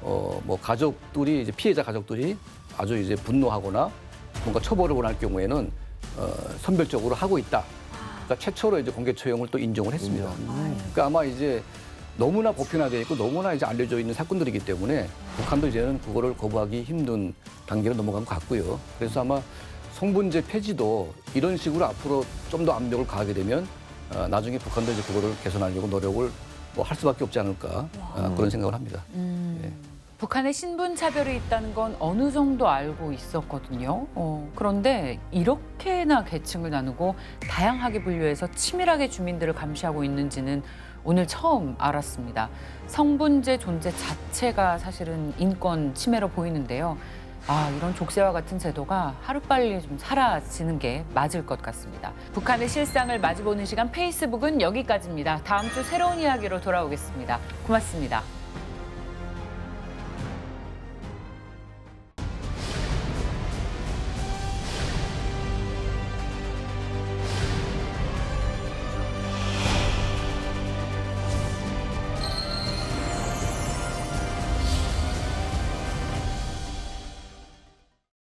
S2: 뭐 가족들이 이제 피해자 가족들이 아주 이제 분노하거나 뭔가 처벌을 원할 경우에는 선별적으로 하고 있다. 그러니까 최초로 이제 공개 처형을 또 인정을 했습니다. 그러니까 아마 이제 너무나 보편화되어 있고 너무나 이제 알려져 있는 사건들이기 때문에 북한도 이제는 그거를 거부하기 힘든 단계로 넘어간 것 같고요. 그래서 아마 성분제 폐지도 이런 식으로 앞으로 좀 더 압력을 가하게 되면 나중에 북한도 이제 그거를 개선하려고 노력을 뭐 할 수밖에 없지 않을까 그런 생각을 합니다. 예.
S5: 북한에 신분 차별이 있다는 건 어느 정도 알고 있었거든요. 그런데 이렇게나 계층을 나누고 다양하게 분류해서 치밀하게 주민들을 감시하고 있는지는 오늘 처음 알았습니다. 성분제 존재 자체가 사실은 인권 침해로 보이는데요. 이런 족쇄와 같은 제도가 하루빨리 좀 사라지는 게 맞을 것 같습니다. 북한의 실상을 마주보는 시간 페이스북은 여기까지입니다. 다음 주 새로운 이야기로 돌아오겠습니다. 고맙습니다.